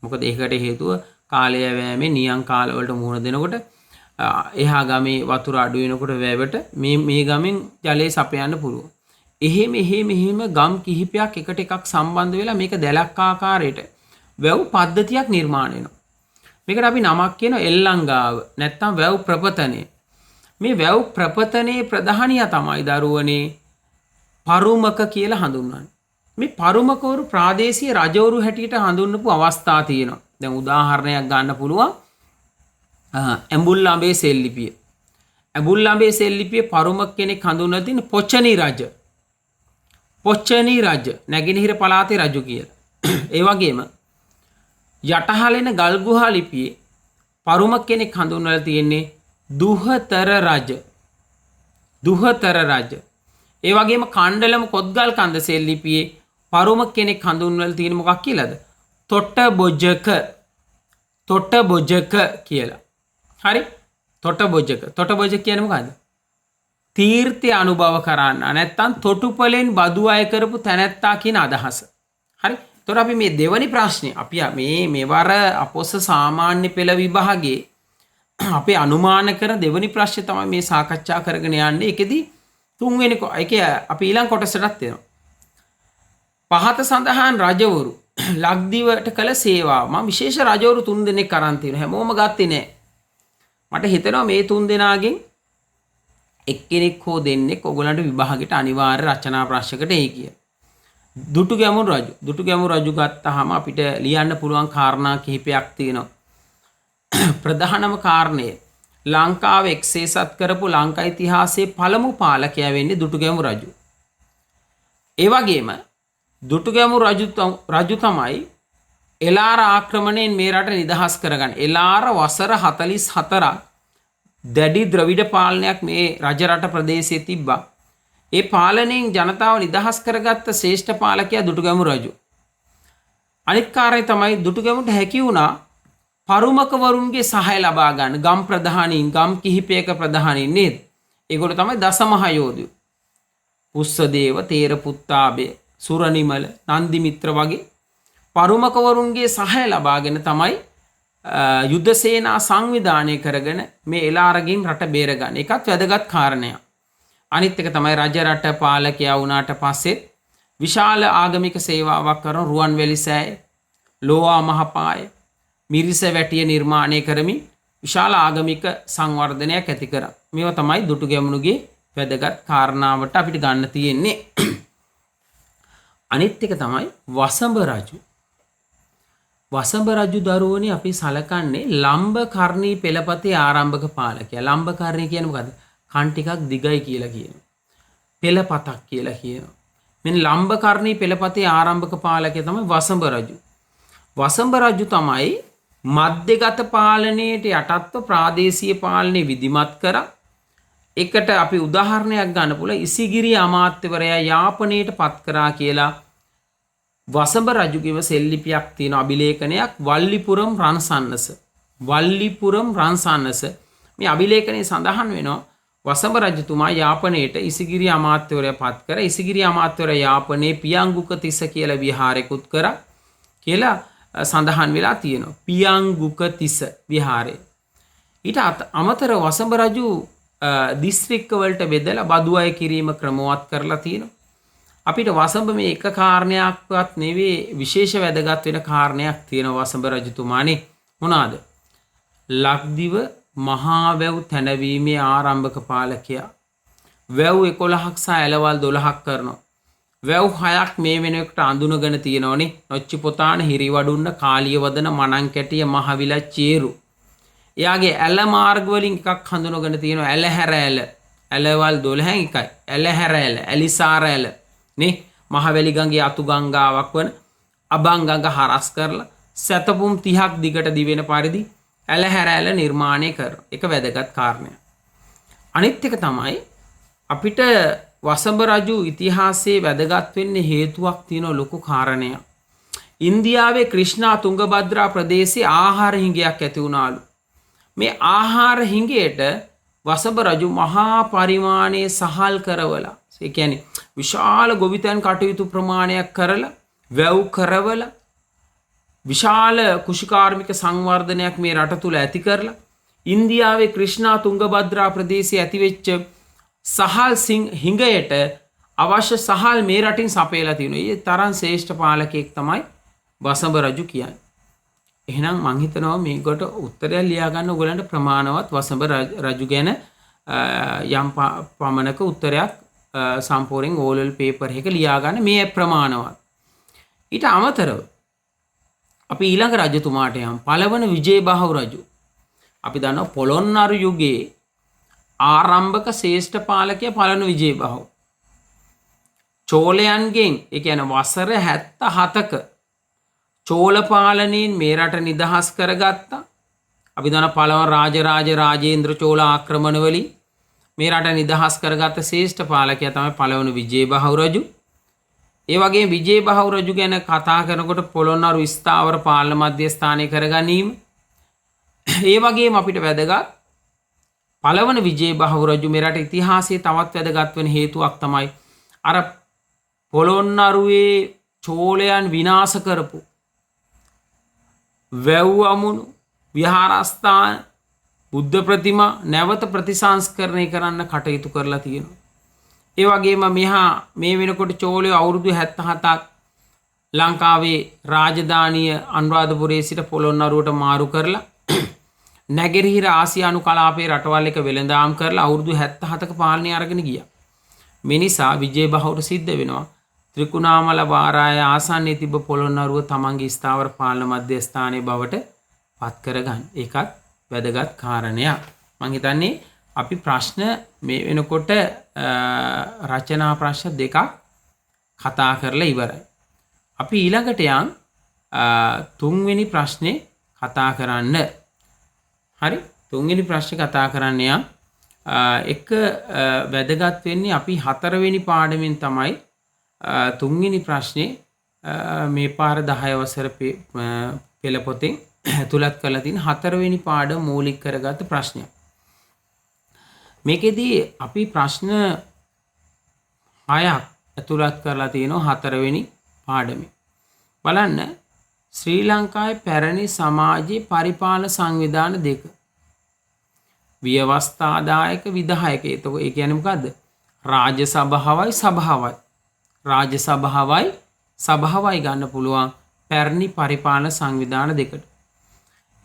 මොකද ඒකට හේතුව කාලය වෑමේ නියං කාලවලට මුහුණ දෙනකොට එහා ගමේ වතුර අඩු වෙනකොට වැවට මේ ගමෙන් ජලය සපයන්න පුළුවන්. එහෙම ගම් කිහිපයක් එකට එකක් සම්බන්ධ වෙලා මේක දැලක් ආකාරයට වැව් පද්ධතියක් නිර්මාණය වෙනවා. මේකට අපි නමක් කියනවා එල්ලංගාව නැත්නම් වැව් ප්‍රපතනය. මේ වැව් ප්‍රපතනයේ ප්‍රධානියා තමයි දරුවනේ පරුමක කියලා හඳුන්වන්නේ. මේ පරුමකවරු ප්‍රාදේශීය රජවරු හැටියට හඳුන්වපු අවස්ථා තියෙනවා. දැන් උදාහරණයක් ගන්න පුළුවන් ඇඹුල්ලඹේ සෙල්ලිපිය. ඇඹුල්ලඹේ සෙල්ලිපිය පරුමක කෙනෙක් හඳුන්වලා තියෙන පොච්චනි රජ. පොච්චනි රජ නැගෙනහිර පළාතේ රජු කියලා. ඒ වගේම යටහලෙන ගල්ගුහා ලිපියේ පරුමක කෙනෙක් හඳුන්වලා තියෙන්නේ දුහතර රජ. දුහතර රජ. ඒ වගේම කණ්ඩලම කොත්ගල් කන්ද සෙල්ලිපියේ පරුමක කෙනෙක් හඳුන්වලා තියෙන්නේ මොකක් කියලාද? තොට්ටබොජක. තොට්ටබොජක කියලා. හරි? තොට්ටබොජක. තොට්ටබොජක කියන්නේ මොකද්ද? තීර්ථය අනුභව කරන්න නැත්නම් තොටුපලෙන් බදු අය කරපු තැනැත්තා කියන අදහස. හරි? එතකොට අපි මේ දෙවනි ප්‍රශ්නේ අපි මේවර අපොස්ස සාමාන්‍ය පෙළ විභාගයේ අපි අනුමාන කරන දෙවනි ප්‍රශ්නේ තමයි මේ සාකච්ඡා කරගෙන යන්නේ. ඒකෙදි තුන්වෙනි ඒකේ අපි ඊළඟ කොටසටත් එනවා. පහත සඳහන් රජවරු ලක්දිවට කළ සේවාව. මම විශේෂ රජවරු 3 දෙනෙක් අරන් තියෙනවා. හැමෝම ගත්තේ නෑ. මට හිතෙනවා මේ 3 දෙනාගෙන් එක්කෙනෙක් හෝ දෙන්නෙක් ඔයගලන්ට විභාගෙට අනිවාර්ය රචනා ප්‍රශ්නයකට එයි කියලා. දුටුගැමුණු රජු. දුටුගැමුණු රජු ගත්තාම අපිට ලියන්න පුළුවන් කාරණා කිහිපයක් තියෙනවා. ප්‍රධානම කාරණය ලංකාව එක්සේසත් කරපු ලංකා ඉතිහාසයේ පළමු පාලකයා වෙන්නේ දුටුගැමුණු රජු. ඒ වගේම දුටුගැමුණු රජු තමයි එලාර ආක්‍රමණයෙන් මේ රට නිදහස් කරගන්නේ. එලාර වසර 44ක් දැඩි ද්‍රවිඩ පාලනයක් මේ රජරට ප්‍රදේශයේ තිබ්බා. ඒ පාලනයෙන් ජනතාව නිදහස් කරගත්ත ශ්‍රේෂ්ඨ පාලකයා දුටුගැමුණු රජු. අනිත් කාර්යය තමයි දුටුගැමුණුට හැකි වුණා පරුමකවරුන්ගේ සහාය ලබා ගන්න. ගම් ප්‍රධානීන් ගම් කිහිපයක ප්‍රධානීන් නේද? ඒගොල්ලෝ තමයි දසමහා යෝධයෝ. පුස්සදේව, තේරපුත්තාබේ, සුරනිමල, නන්දිමිත්‍ර වගේ පරුමකවරුන්ගේ සහාය ලබාගෙන තමයි යුද්ධ සේනා සංවිධානය කරගෙන මේ එලාරගෙන් රට බේරගන්න. ඒකත් වැදගත් කාරණයක්. අනිත් එක තමයි රජ රට පාලකයා වුණාට පස්සේ විශාල ආගමික සේවාවක් කරන රුවන්වැලි සෑය, ලෝවා මහපාය, මිරිස වැටිය නිර්මාණය කරමින් විශාල ආගමික සංවර්ධනයක් ඇති කරා. මේවා තමයි දුටුගැමුණුගේ වැදගත් කාරණාවට අපිට ගන්න තියෙන්නේ. අනිත් එක තමයි වසඹ රජු. වසඹ රජු දරුවනේ අපි සලකන්නේ ලම්බකර්ණී පෙළපතේ ආරම්භක පාලකයා. ලම්බකර්ණී කියන්නේ මොකද්ද? කන් ටිකක් දිගයි කියලා කියනවා. පෙළපතක් කියලා කියනවා. මෙන්න ලම්බකර්ණී පෙළපතේ ආරම්භක පාලකයා තමයි වසඹ රජු. වසඹ රජු තමයි මධ්‍යගත පාලනයට යටත්ව ප්‍රාදේශීය පාලනය විධිමත් කරා. එකට අපි උදාහරණයක් ගන්න පුළුවන් ඉසිගිරි අමාත්‍යවරයා යාපනයට පත් කරා කියලා වසඹ රජුගේම සෙල්ලිපියක් තියෙන අභිලේඛනයක් වල්ලිපුරම් රන්සන්නස. වල්ලිපුරම් රන්සන්නස මේ අභිලේඛනයේ සඳහන් වෙනවා වසඹ රජතුමා යාපනයේට ඉසිගිරි අමාත්‍යවරයා පත් කර ඉසිගිරි අමාත්‍යවරයා යාපනයේ පියංගුක තිස්ස කියලා විහාරයකුත් කරා කියලා සඳහන් වෙලා තියෙනවා. පියංගුක තිස්ස විහාරය. ඊට අමතර වසඹ රජු දිස්ත්‍රික්ක වලට බෙදලා බදු අය කිරීම ක්‍රමවත් කරලා තියෙනවා. අපිට වසඹ මේ එක කාරණයක්වත් නෙවෙයි විශේෂ වැදගත් වෙන කාරණයක් තියෙනවා වසඹ රජතුමානේ. මොනවාද? ලක්දිව මහා වැව් තැනවීමේ ආරම්භක පාලකයා. වැව් 11ක් සහ ඇලවල් 12ක් කරනවා. වැව් 6ක් මේ වෙනකොට අඳුනගෙන තියෙනවනේ. නොච්චිපොතාන, හිරිවඩුන්න, කාලියවදන, මණන්කැටිය, මහවිල, චේරු. එයාගේ ඇල මාර්ග වලින් එකක් හඳුනගෙන තියෙනවා. ඇලහැර ඇල. ඇලවල් 12න් එකයි. ඇලහැර ඇල, ඇලිසාර ඇල. නේ මහවැලි ගඟේ අතු ගංගාවක් වන අබංගඟ හරස් කරලා සතපුම් 30ක් දිගට දිවෙන පරිදි ඇලහැර ඇල නිර්මාණය කරන එක වැදගත් කාරණයක්. අනිත් එක තමයි අපිට වසඹ රජු ඉතිහාසයේ වැදගත් වෙන්නේ හේතුවක් තියෙන ලොකු කාරණයක්. ඉන්දියාවේ ක්‍රිෂ්ණා තුංගභද්‍රා ප්‍රදේශයේ ආහාර හිඟයක් ඇති වුණාලු. මේ ආහාර හිඟයට වසඹ රජු මහා පරිමාණයේ සහල් කරවලා, ඒ කියන්නේ විශාල ගොවිතැන් කටයුතු ප්‍රමාණයක් කරලා, වැව් කරවලා, විශාල කුෂිකාර්මික සංවර්ධනයක් මේ රට තුල ඇති කරලා, ඉන්දියාවේ ක්‍රිෂ්ණා තුංගභද්‍රා ප්‍රදේශයේ ඇතිවෙච්ච සහල් හිඟයට අවශ්‍ය සහල් මේ රටින් සපයලා තියෙනවා. ඒ තරම් ශ්‍රේෂ්ඨ පාලකයෙක් තමයි වසඹ රජු කියන්නේ. එහෙනම් මං හිතනවා මේකට උත්තරයක් ලියා ගන්න ඔයගලන්ට ප්‍රමාණවත් වසඹ රජු ගැන යම් පමණක උත්තරයක් සම්පූර්ණයෙන් ඕල් ලෙවල් පේපර් එක ලියා ගන්න මේ ප්‍රමාණවත්. ඊට අමතරව අපි ඊළඟ රජතුමාට යම් පළවන විජේබාහු රජු. අපි දන්නවා පොළොන්නරු යුගයේ ආරම්භක ශ්‍රේෂ්ඨ පාලකයා පළවන විජේබාහු. චෝලයන්ගෙන් ඒ කියන්නේ වසර 77ක චෝල පාලනයෙන් මේ රට නිදහස් කරගත්තා. අපි දන්නා පළවන රාජරාජ රාජේන්ද්‍ර චෝල ආක්‍රමණ වලින් මේ රට නිදහස් කරගත්ත ශ්‍රේෂ්ඨ පාලකයා තමයි පළවන විජේබාහු රජු. ඒ වගේම විජේබාහු රජු ගැන කතා කරනකොට පොළොන්නරු ස්ථාවර පාලන මධ්‍යස්ථානය කරගැනීම. ඒ වගේම අපිට වැදගත් පළවන විජේබාහු රජු මේ රට ඉතිහාසයේ තවත් වැදගත් වෙන හේතුවක් තමයි අර පොළොන්නරුවේ චෝලයන් විනාශ කරපු වැව් අමුණු, විහාරස්ථාන, බුද්ධ ප්‍රතිමා නැවත ප්‍රතිසංස්කරණය කරන්න කටයුතු කරලා තියෙනවා. ඒ වගේම මේ වෙනකොට චෝලයෝ අවුරුදු 77ක් ලංකාවේ රාජධානිය අනුරාධපුරයේ සිට පොළොන්නරුවට මාරු කරලා නැගෙනහිර ආසියානු කලාපයේ රටවල් එක වෙළඳාම් කරලා අවුරුදු 77ක පාලනය අරගෙන ගියා. මේ නිසා විජේබාහුට සිද්ධ වෙනවා ත්‍රිකුණාමල වාරාය ආසන්නයේ තිබ්බ පොළොන්නරුව තමන්ගේ ස්ථාවර පාලන මධ්‍යස්ථානයේ බවට පත් කරගන්න. ඒකත් වැදගත් කාරණයක්. මම හිතන්නේ අපි ප්‍රශ්න මේ වෙනකොට රචනා ප්‍රශ්න දෙකක් කතා කරලා ඉවරයි. අපි ඊළඟට යන් තුන්වෙනි ප්‍රශ්නේ කතා කරන්න. හරි, තුන්වෙනි ප්‍රශ්නේ කතා කරන්න යන් එක වැදගත් වෙන්නේ අපි හතරවෙනි පාඩමෙන් තමයි තුන්වෙනි ප්‍රශ්නේ මේ පාර 10 වසර පෙළ පොතෙන් ඇතුළත් කරලා තියෙන හතරවෙනි පාඩම මූලික කරගත් ප්‍රශ්නයක්. මේකෙදී අපි ප්‍රශ්න 6ක් ඇතුළත් කරලා තියෙනවා හතරවෙනි පාඩමේ. බලන්න ශ්‍රී ලංකාවේ පැරණි සමාජයේ පරිපාලන සංවිධාන දෙක. ව්‍යවස්ථාදායක විධායක. එතකොට ඒ කියන්නේ මොකද්ද? රාජ්‍ය සභාවයි සභාවයි. රාජ්‍ය සභාවයි සභාවයි ගන්න පුළුවන් පැරණි පරිපාලන සංවිධාන දෙකට.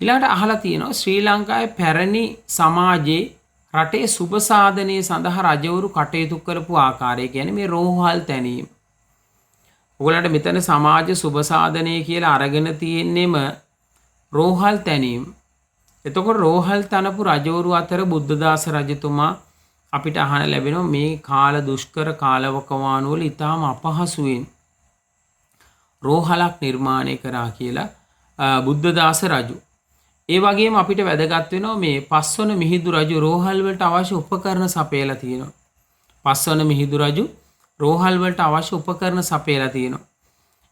ඊළඟට අහලා තියෙනවා ශ්‍රී ලංකාවේ පැරණි සමාජයේ රටේ සුබ සාධනයේ සඳහා රජවරු කටයුතු කරපු ආකාරය කියන්නේ මේ රෝහල් තැනීම. ඔයගලන්ට මෙතන සමාජ සුබ සාධනය කියලා අරගෙන තියෙන්නෙම රෝහල් තැනීම. එතකොට රෝහල් තනපු රජවරු අතර බුද්ධදාස රජතුමා අපිට අහන්න ලැබෙනවා මේ කාල දුෂ්කර කාලවකවානු වල ඊටාම අපහසුවෙන් රෝහලක් නිර්මාණය කරා කියලා බුද්ධදාස රජු. ඒ වගේම අපිට වැදගත් වෙනවා මේ පස්වන මිහිඳු රජු රෝහල් වලට අවශ්‍ය උපකරණ සපයලා තියෙනවා. පස්වන මිහිඳු රජු රෝහල් වලට අවශ්‍ය උපකරණ සපයලා තියෙනවා.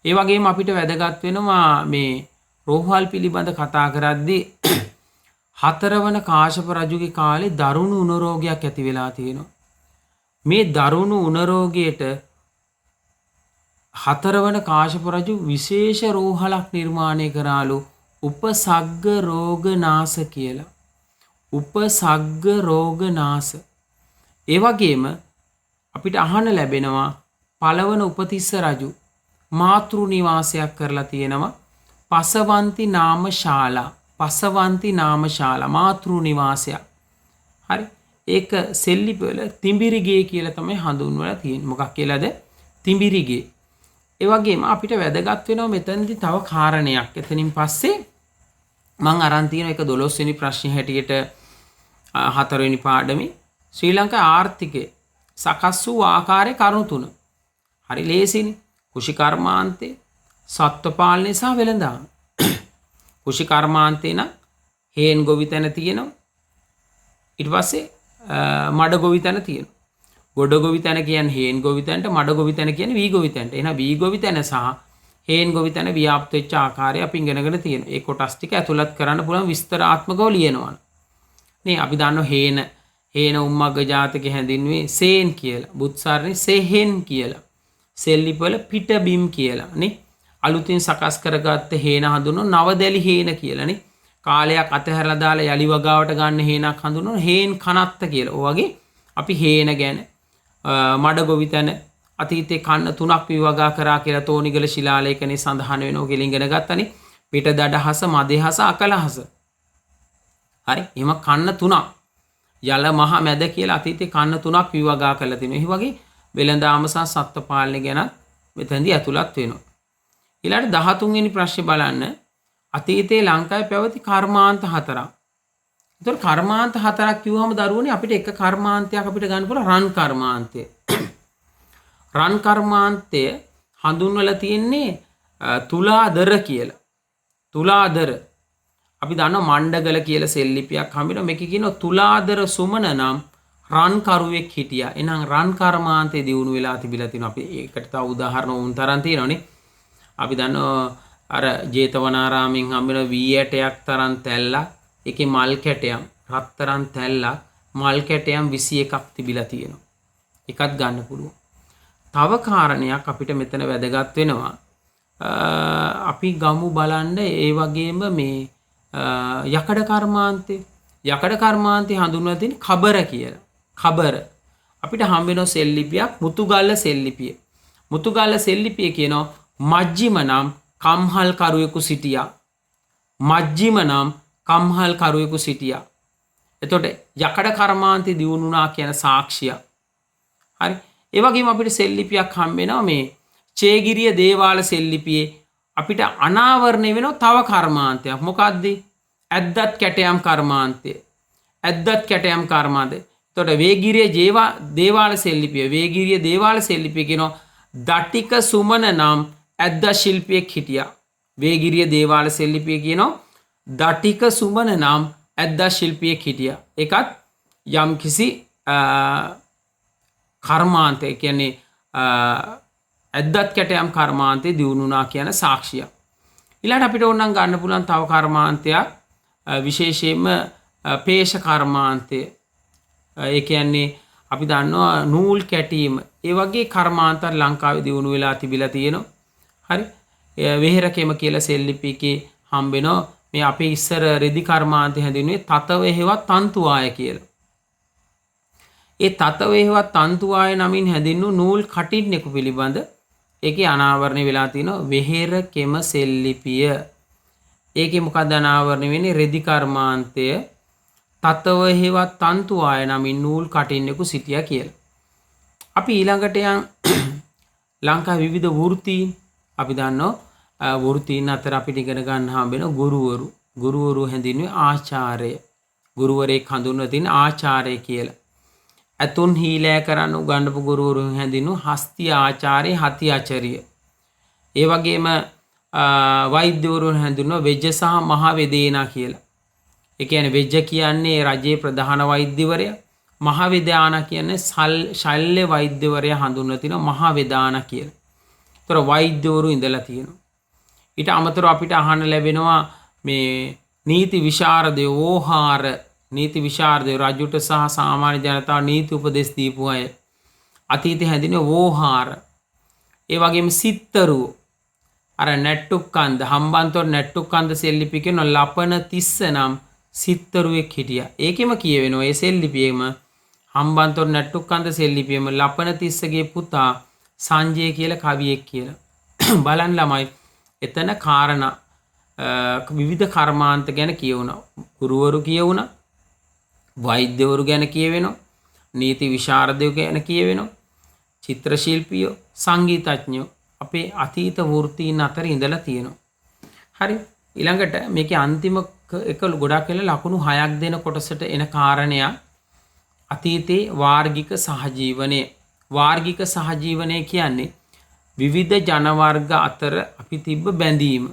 ඒ වගේම අපිට වැදගත් වෙනවා මේ රෝහල් පිළිබඳ කතා කරද්දී හතරවන කාශ්‍යප රජුගේ කාලේ දරුණු උණ රෝගයක් ඇති වෙලා තියෙනවා. මේ දරුණු උණ රෝගයට හතරවන කාශ්‍යප රජු විශේෂ රෝහලක් නිර්මාණය කරාලු උපසග්ග රෝගනාශ කියලා. උපසග්ග රෝගනාශ. ඒ වගේම අපිට අහන්න ලැබෙනවා පළවන උපතිස්ස රජු මාතෘ නිවාසයක් කරලා තියෙනවා. පසවන්ති නාමශාලා. පසවන්ති නාමශාලා මාතෘ නිවාසයක්. හරි. ඒක සෙල්ලිපවල තිඹිරිගේ කියලා තමයි හඳුන්වලා තියෙන්නේ. මොකක් කියලාද? තිඹිරිගේ. ඒ වගේම අපිට වැදගත් වෙනවා මෙතනදී තව කාරණයක්. එතනින් පස්සේ මම අරන් තියෙන එක 12 වෙනි ප්‍රශ්නේ හැටියට 4 වෙනි පාඩමේ ශ්‍රී ලංකා ආර්ථිකයේ සකස් වූ ආකාරයේ කරුණු තුන. හරි ලේසිනේ. කුෂි කර්මාන්තේ, සත්ත්ව පාලනය සහ වෙළඳාම. කුෂි කර්මාන්තේ නම් හේන් ගොවිතැන තියෙනවා. ඊට පස්සේ මඩ ගොවිතැන තියෙනවා. ගොඩ ගොවිතැන කියන්නේ හේන් ගොවිතැනට, මඩ ගොවිතැන කියන්නේ වී ගොවිතැනට. එහෙනම් වී ගොවිතැන සහ හේන් ගොවිතැන ව්‍යාප්ත වෙච්ච ආකාරය අපි ඉගෙනගෙන තියෙනවා. ඒ කොටස් ටික ඇතුළත් කරන්න පුළුවන් විස්තරාත්මකව ලියනවා. නේ අපි දන්නවා හේන උම්මග්ග ජාතක හැඳින්වුවේ සේන් කියලා. බුත්සාරනේ සෙහෙන් කියලා. සෙල්ලිපවල පිටබිම් කියලා නේ. අලුතින් සකස් කරගත්ත හේන හඳුන්වන නවදැලි හේන කියලා නේ. කාලයක් අතහැරලා දාලා යලි වගාවට ගන්න හේනක් හඳුන්වන හේන් කනත්ත කියලා. ඔය වගේ අපි හේන ගැන මඩ ගොවිතැන අතීතේ කන්න 3ක් විවගා කරා කියලා තෝනිගල ශිලාලේඛනේ සඳහන් වෙනවා කියලා ඉගෙන ගත්තනේ. පිට දඩහස, මදෙහස, අකලහස. හරි. එහෙම කන්න 3ක්. යල මහ මැද කියලා අතීතේ කන්න 3ක් විවගා කරලා තිනවා. ඒ වගේ වෙළඳාම සහ සත්ත්ව පාලනය ගැන මෙතනදී ඇතුළත් වෙනවා. ඊළඟට 13 වෙනි ප්‍රශ්නේ බලන්න. අතීතයේ ලංකාවේ පැවති කර්මාන්ත 4ක්. ඒතකොට කර්මාන්ත 4ක් කිව්වම දරුවනේ අපිට එක කර්මාන්තයක් අපිට ගන්න පුළුවන් රන් කර්මාන්තය. රන් කර්මාන්තය හඳුන්වලා තියෙන්නේ තුලාදර කියලා. තුලාදර. අපි දන්නවා මණ්ඩගල කියලා සෙල්ලිපියක් හම්බෙනවා. මේකේ කියනවා තුලාදර සුමන නම් රන් කරුවෙක් හිටියා. එහෙනම් රන් කර්මාන්තේ දියුණු වෙලා තිබිලා තිනවා. අපි ඒකට තව උදාහරණ වුන් තරම් තියෙනවනේ. අපි දන්නවා අර ජේතවනාරාමෙන් හම්බෙන වී ඇටයක් තරම් තැල්ලක්, ඒකේ මල් කැටයම් රත්තරන් තැල්ලක්, මල් කැටයම් 21ක් තිබිලා තියෙනවා. එකක් ගන්න පුළුවන්. තව කාරණයක් අපිට මෙතන වැදගත් වෙනවා. අපි ගමු බලන්න ඒ වගේම මේ යකඩ කර්මාන්තේ. යකඩ කර්මාන්තේ හඳුන්වලා තියෙන්නේ කබර කියලා. කබර. අපිට හම්බ වෙන සෙල්ලිපියක් මුතුගල්ල සෙල්ලිපිය. මුතුගල්ල සෙල්ලිපිය කියනවා මජ්ජිම නම් කම්හල් කරුවෙකු සිටියා. මජ්ජිම නම් කම්හල් කරුවෙකු සිටියා. එතකොට යකඩ කර්මාන්තේ දියුණුනා කියන සාක්ෂිය. හරි. ඒ වගේම අපිට සෙල්ලිපියක් හම්බ වෙනවා මේ චේගිරිය දේවාල සෙල්ලිපියේ අපිට අනාවරණය වෙන තව කර්මාන්තයක්. මොකක්ද? ඇද්දත් කැටයම් කර්මාන්තය. ඇද්දත් කැටයම් කර්මාන්තය. එතකොට වේගිරිය දේවාල සෙල්ලිපිය. වේගිරිය දේවාල සෙල්ලිපිය කියනවා දටික සුමන නම් ඇද්ද ශිල්පියෙක් හිටියා. වේගිරිය දේවාල සෙල්ලිපිය කියනවා දටික සුමන නම් ඇද්ද ශිල්පියෙක් හිටියා. ඒකත් යම් කිසි කර්මාන්තය කියන්නේ ඇද්දත් කැටයම් කර්මාන්තේ දියුණුනා කියන සාක්ෂිය. ඊළඟට අපිට ඕනනම් ගන්න පුළුවන් තව කර්මාන්තයක් විශේෂයෙන්ම පේෂ කර්මාන්තය. ඒ කියන්නේ අපි දන්නවා නූල් කැටීම. ඒ වගේ කර්මාන්තර ලංකාවේ දියුණු වෙලා තිබිලා තියෙනවා. හරි. වෙහෙරකෙම කියලා සෙල්ලිපිකේ හම්බෙනවා. මේ අපේ ඉස්සර රෙදි කර්මාන්තය හැඳින්වුවේ තතව හේවත් තන්තුආය කියලා. ඒ තතව හේවත් තන්තුආය නමින් හැඳින්වූ නූල් කටින්නෙකු පිළිබඳ ඒකේ අනාවරණය වෙලා තියෙනවා වෙහෙරකෙම සෙල්ලිපිය. ඒකේ මොකක්ද අනාවරණය වෙන්නේ? රෙදි කර්මාන්තය තතව හේවත් තන්තුආය නමින් නූල් කටින්නෙකු සිටියා කියලා. අපි ඊළඟට යන් ලංකාවේ විවිධ වෘත්තීන් අපි දන්නවා වෘත්තීන් අතර අපිට ඉගෙන ගන්න හම්බ වෙන ගුරුවරු. ගුරුවරු හැඳින්වුවේ ආචාර්ය. ගුරුවරයෙක් හඳුන්වලා තියෙන ආචාර්ය කියලා. ඇතුන් හීලෑ කරන්න උගන්වපු ගුරුවරුන් හැඳින්වුව හස්ති ආචාර්ය, හති ආචාර්ය. ඒ වගේම වෛද්‍යවරුන් හැඳින්වුව වෙජ්ජ සහ මහවේදේනා කියලා. ඒ කියන්නේ වෙජ්ජ කියන්නේ රජයේ ප්‍රධාන වෛද්‍යවරයා, මහවේදානා කියන්නේ ශල්‍ය වෛද්‍යවරයා හඳුන්වලා තිනවා මහවේදානා කියලා. ඒතර වෛද්‍යවරු ඉඳලා තියෙනවා. ඊට අමතරව අපිට අහන්න ලැබෙනවා මේ නීති විශාරදයෝ ඕහාර නීති විශාරදයෝ රජුට සහ සාමාන්‍ය ජනතාව නීති උපදෙස් දීපු අය අතීතයේ හැදින වෝහාර. ඒ වගේම සිත්තරුවෝ අර නැට්ටුක්කන්ද හම්බන්තොට නැට්ටුක්කන්ද සෙල්ලිපි කියන ලපන තිස්ස නම් සිත්තරුවෙක් හිටියා. ඒකෙම කියවෙනවා ඒ සෙල්ලිපියෙම හම්බන්තොට නැට්ටුක්කන්ද සෙල්ලිපියෙම ලපන තිස්සගේ පුතා සංජය කියලා කවියෙක් කියලා. බලන්න ළමයි එතන කාරණා විවිධ කර්මාන්ත ගැන කියවුණා. ගුරුවරු කියවුණා. වෛද්‍යවරු ගැන කියවෙනවා. නීති විශාරදයෝ ගැන කියවෙනවා. චිත්‍ර ශිල්පියෝ, සංගීතඥයෝ අපේ අතීත වෘත්තීන් අතර ඉඳලා තියෙනවා. හරි. ඊළඟට මේකේ අන්තිම එක ගොඩක් වෙලා ලකුණු 6ක් දෙන කොටසට එන කාරණය අතීතේ වාර්ගික සහජීවනය. වාර්ගික සහජීවනය කියන්නේ විවිධ ජන වර්ග අතර අපි තිබ්බ බැඳීම.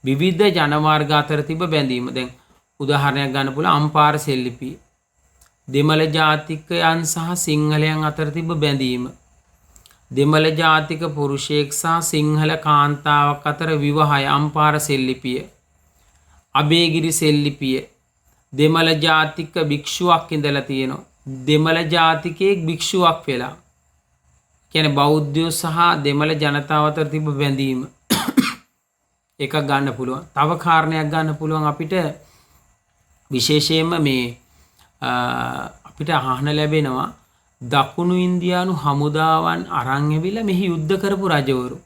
විවිධ ජන වර්ග අතර තිබ්බ බැඳීම. දැන් උදාහරණයක් ගන්න පුළුවන් අම්පාර සෙල්ලිපිය. දෙමළ ජාතිකයන් සහ සිංහලයන් අතර තිබ්බ බැඳීම. දෙමළ ජාතික පුරුෂයෙක් සහ සිංහල කාන්තාවක් අතර විවාහය අම්පාර සෙල්ලිපිය. අබේගිරි සෙල්ලිපිය. දෙමළ ජාතික භික්ෂුවක් ඉඳලා තියෙනවා. දෙමළ ජාතිකයෙක් භික්ෂුවක් වෙලා. කියන්නේ බෞද්ධයෝ සහ දෙමළ ජනතාව අතර තිබ්බ බැඳීම. එකක් ගන්න පුළුවන්. තව කාරණයක් ගන්න පුළුවන් අපිට විශේෂයෙන්ම මේ අපිට අහන්න ලැබෙනවා දකුණු ඉන්දියානු හමුදාවන් අරන් ඇවිල්ලා මෙහි යුද්ධ කරපු රජවරු.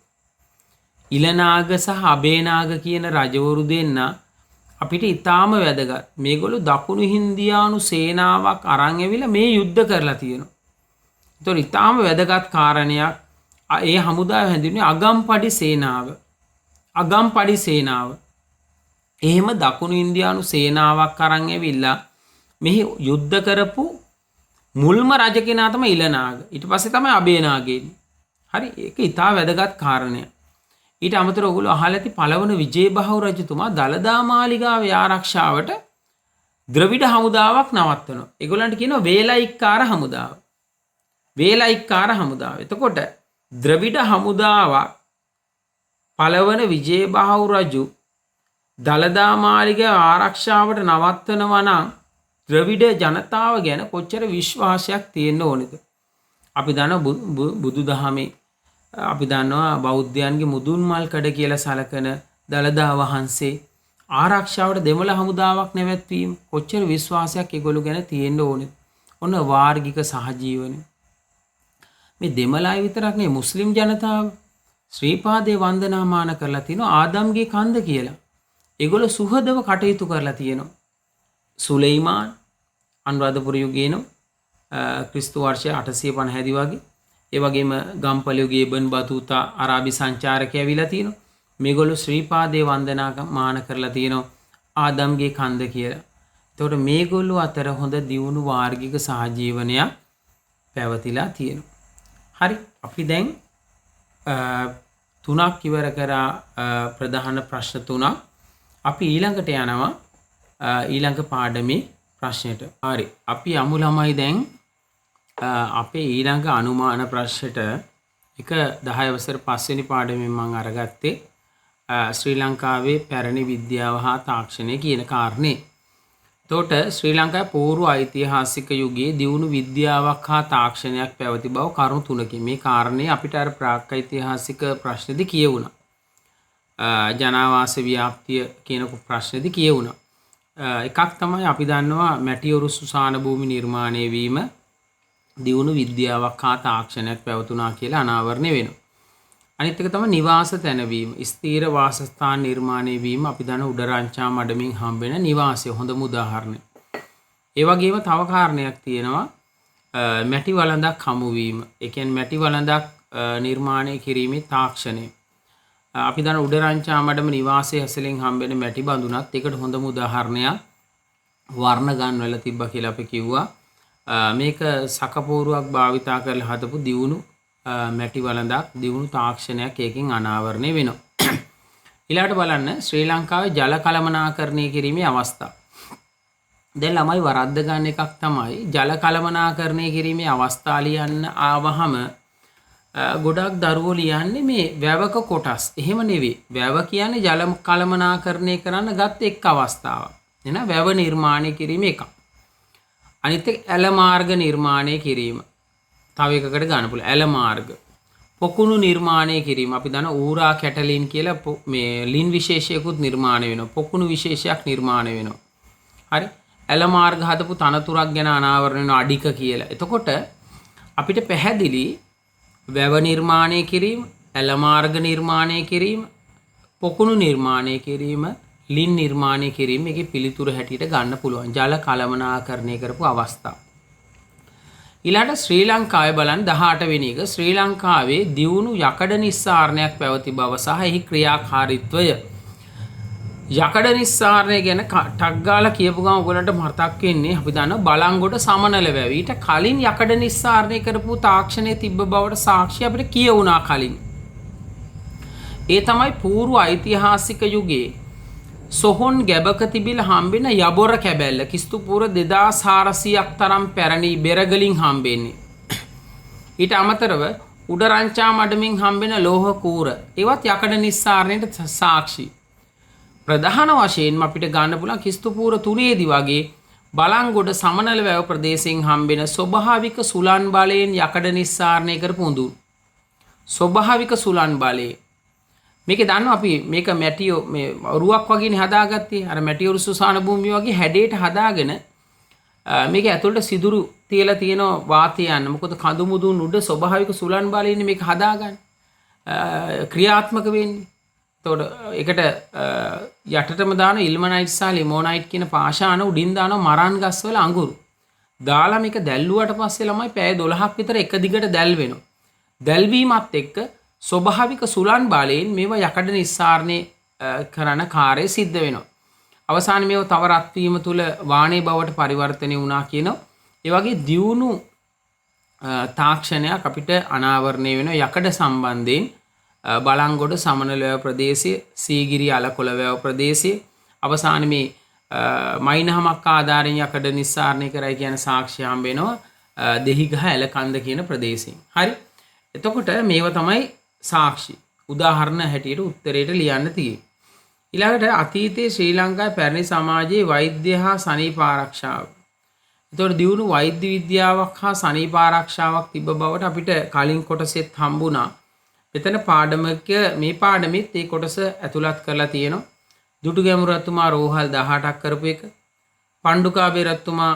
ඉලනාග සහ අබේනාග කියන රජවරු දෙන්න අපිට ඊටාම වැදගත්. මේගොල්ලෝ දකුණු ඉන්දියානු සේනාවක් අරන් ඇවිල්ලා මේ යුද්ධ කරලා තියෙනවා. ඒතකොට ඊටාම වැදගත් කාරණයක්. ඒ හමුදාව හැඳින්වෙන්නේ අගම්පඩි සේනාව. අගම්පඩි සේනාව. එහෙම දකුණු ඉන්දියානු සේනාවක් අරන් ඇවිල්ලා මෙහි යුද්ධ කරපු මුල්ම රජ කෙනා තමයි ඉලනාග. ඊට පස්සේ තමයි අබේනාග එන්නේ. හරි. ඒක ඊටා වැදගත් කාරණයක්. ඊට අමතරව ඔයගොල්ලෝ අහලා ඇති පළවන විජේබහු රජතුමා දළදා මාලිගාවේ ආරක්ෂාවට ද්‍රවිඩ හමුදාවක් නවත්තනවා. ඒගොල්ලන්ට කියනවා වේලයික්කාර හමුදාව. වේලයික්කාර හමුදාව. එතකොට ද්‍රවිඩ හමුදාවක් පළවන විජේබහු රජු දළදා මාලිගාවේ ආරක්ෂාවට නවත්තනවා නම් ද්‍රවිඩ ජනතාව ගැන කොච්චර විශ්වාසයක් තියෙන්න ඕනේද? අපි දන්නවා බුදුදහමේ අපි දන්නවා බෞද්ධයන්ගේ මුදුන් මල් කඩ කියලා සලකන දළදා වහන්සේ ආරක්ෂාවට දෙමළ හමුදාවක් නැවැත්වීම කොච්චර විශ්වාසයක් ඒගොල්ලෝ ගැන තියෙන්න ඕනේද? ඔන්න වාර්ගික සහජීවනය. මේ දෙමළ අය විතරක් නෙවෙයි මුස්ලිම් ජනතාව ශ්‍රීපාදේ වන්දනාමාන කරලා තිනවා ආදම්ගේ කන්ද කියලා. ඒගොල්ලෝ සුහදව කටයුතු කරලා තියෙනවා. සුලෙයිමාන් අනුරාධපුර යුගයේන ක්‍රිස්තු වර්ෂය 850 දී වගේ ඒ වගේම ගම්පල යුගයේ ඉබ්න් බතුතා අරාබි සංචාරකය ඇවිල්ලා තිනවා. මේගොල්ලෝ ශ්‍රීපාදේ වන්දනාමාන කරලා තිනවා ආදම්ගේ කන්ද කියලා. එතකොට මේගොල්ලෝ අතර හොඳ දියුණු වාර්ගික සහජීවනයක් පැවතිලා තියෙනවා. හරි. අපි දැන් තුනක් ඉවර කරා ප්‍රධාන ප්‍රශ්න තුනක්. අපි ඊළඟට යනවා ඊළඟ පාඩමේ ප්‍රශ්නෙට. හරි. අපි යමු ළමයි දැන් අපේ ඊළඟ අනුමාන ප්‍රශ්නෙට. එක 10 වසර පස්වෙනි පාඩමෙන් මම අරගත්තේ ශ්‍රී ලංකාවේ පැරණි විද්‍යාව හා තාක්ෂණය කියන කාරණේ. එතකොට ශ්‍රී ලංකාවේ පූර්ව ඓතිහාසික යුගයේ දියුණු විද්‍යාවක් හා තාක්ෂණයක් පැවති බව කරුණු තුනකින්. මේ කාරණේ අපිට අර ප්‍රාක් ඓතිහාසික ප්‍රශ්නේදී කියවුණා. ජනාවාස ව්‍යාප්තිය කියන ප්‍රශ්නේදී කියවුණා. එකක් තමයි අපි දන්නවා මැටිඔරු සුසාන භූමි නිර්මාණය වීම දියුණු විද්‍යාවක් හා තාක්ෂණයක් පැවතුණා කියලා අනාවරණය වෙනවා. අනිත් එක තමයි නිවාස තැනවීම, ස්ථීර වාසස්ථාන නිර්මාණය වීම. අපි දන්න උඩරංචා මඩමින් හම්බෙන නිවාසය හොඳම උදාහරණය. ඒ වගේම තව කාරණයක් තියෙනවා මැටි වළඳක් හමු වීම. ඒ කියන්නේ මැටි වළඳක් නිර්මාණය කිරීමේ තාක්ෂණය. අපි දන්න උඩරංචා මඩම නිවාසයේ ඇසලෙන් හම්බෙන මැටි බඳුනත් ඒකට හොඳම උදාහරණයක් වර්ණ ගන්වලා තිබ්බා කියලා අපි කිව්වා. මේක සකපෝරුවක් භාවිතා කරලා හදපු දියුණු මැටි වළඳක් දියුණු තාක්ෂණයක් එකකින් අනාවරණය වෙනවා. ඊළඟට බලන්න ශ්‍රී ලංකාවේ ජල කළමනාකරණය කිරීමේ අවස්ථා. දැන් ළමයි වරද්ද ගන්න එකක් තමයි ජල කළමනාකරණය කිරීමේ අවස්ථා ලියන්න ආවහම ගොඩක් දරුවෝ ලියන්නේ මේ වැවක කොටස්. එහෙම නෙවෙයි. වැව කියන්නේ ජල කළමනාකරණය කරන්න ගත් එක් අවස්ථාවක්. එහෙනම් වැව නිර්මාණය කිරීම එකක්. අනිත් එක ඇල මාර්ග නිර්මාණය කිරීම. තව එකකට ගන්න පුළුවන්. ඇල මාර්ග. පොකුණු නිර්මාණය කිරීම. අපි දන්න ඌරා කැටලින් කියලා මේ ලින් විශේෂයකුත් නිර්මාණය වෙනවා. පොකුණු විශේෂයක් නිර්මාණය වෙනවා. හරි. ඇල මාර්ග හදපු තනතුරක් ගැන අනාවරණ වෙන අඩික කියලා. එතකොට අපිට පැහැදිලි වැව නිර්මාණය කිරීම, ඇල මාර්ග නිර්මාණය කිරීම, පොකුණු නිර්මාණය කිරීම, ලින් නිර්මාණය කිරීම මේකේ පිළිතුර හැටියට ගන්න පුළුවන්. ජල කළමනාකරණය කරපු අවස්ථාව. ඊළඟට ශ්‍රී ලංකාවේ බලන්න 18 වෙනි එක ශ්‍රී ලංකාවේ දියුණු යකඩ නිස්සාරණයක් පැවති බව සහ එහි ක්‍රියාකාරීත්වය. යකඩ නිස්සාරණය ගැන ටක් ගාලා කියපු ගමන් ඔයගලන්ට මතක් වෙන්නේ අපි දන්නවා බලංගොඩ සමනල වැව. ඊට කලින් යකඩ නිස්සාරණය කරපු තාක්ෂණයේ තිබ්බ බවට සාක්ෂි අපිට කියවුණා කලින්. ඒ තමයි පූර්ව ඓතිහාසික යුගයේ සොහොන් ගැබක තිබිලා හම්බෙන යබොර කැබැල්ල කිස්තුපුර 2400ක් තරම් පැරණි බෙරගලින් හම්බෙන්නේ. ඊට අමතරව උඩරංචා මඩමින් හම්බෙන ලෝහ කූර ඒවත් යකඩ නිස්සාරණයට සාක්ෂි. ප්‍රධාන වශයෙන් අපිට ගන්න පුළුවන් කිස්තුපුර 3 දී වගේ බලංගොඩ සමනල වැව ප්‍රදේශයෙන් හම්බෙන ස්වභාවික සුලන් බලයෙන් යකඩ නිස්සාරණය කරපු උඳුන්. ස්වභාවික සුලන් බලය. මේකේ දන්නවා අපි මේක මැටියෝ මේ ඔරුවක් වගේනේ හදාගත්තේ. අර මැටියෝ සුසාන භූමිය වගේ හැඩයට හදාගෙන මේක ඇතුළට සිදුරු තියලා තියෙන වාතය යන. මොකද කඳු මුදුන් උඩ ස්වභාවික සුලන් බලයෙන් මේක හදාගන්න. ක්‍රියාත්මක වෙන්නේ. එතකොට ඒකට යටටම දාන ඉල්මනයිට් සහ ලිමෝනයිට් කියන පාෂාණ උඩින් දානවා මරාන් ගස් වල අඟුරු. දාලා මේක දැල්ලුවට පස්සේ ළමයි පැය 12ක් විතර එක දිගට දැල් වෙනවා. දැල්වීමත් එක්ක ස්වභාවික සුලන් බලයෙන් මේවා යකඩ නිස්සාරණය කරන කාර්යය සිද්ධ වෙනවා. අවසානයේ මේව තව රත් වීම තුල වාණේ බවට පරිවර්තනය වුණා කියනවා. ඒ වගේ දියුණු තාක්ෂණයක් අපිට අනාවරණය වෙනවා යකඩ සම්බන්ධයෙන්. බලංගොඩ සමනල වැව ප්‍රදේශයේ සීගිරි අලකොළ වැව ප්‍රදේශයේ අවසානයේ මේ මයින්හමක් ආධාරයෙන් යකඩ නිස්සාරණය කරයි කියන සාක්ෂි හම්බ වෙනවා දෙහිගහ ඇලකන්ද කියන ප්‍රදේශයෙන්. හරි. එතකොට මේව තමයි සාක්ෂි. උදාහරණ හැටියට උත්තරයට ලියන්න තියෙන්නේ. ඊළඟට අතීතයේ ශ්‍රී ලංකාවේ පැරණි සමාජයේ වෛද්‍ය හා සනීප ආරක්ෂාව. එතකොට දියුණු වෛද්‍ය විද්‍යාවක් හා සනීප ආරක්ෂාවක් තිබ්බ බවට අපිට කලින් කොටසෙත් හම්බුණා. මෙතන පාඩමක මේ පාඩමෙත් ඒ කොටස ඇතුළත් කරලා තියෙනවා. දුටුගැමුණු රජතුමා රෝහල් 18ක් කරපු එක. පණ්ඩුකාභය රජතුමා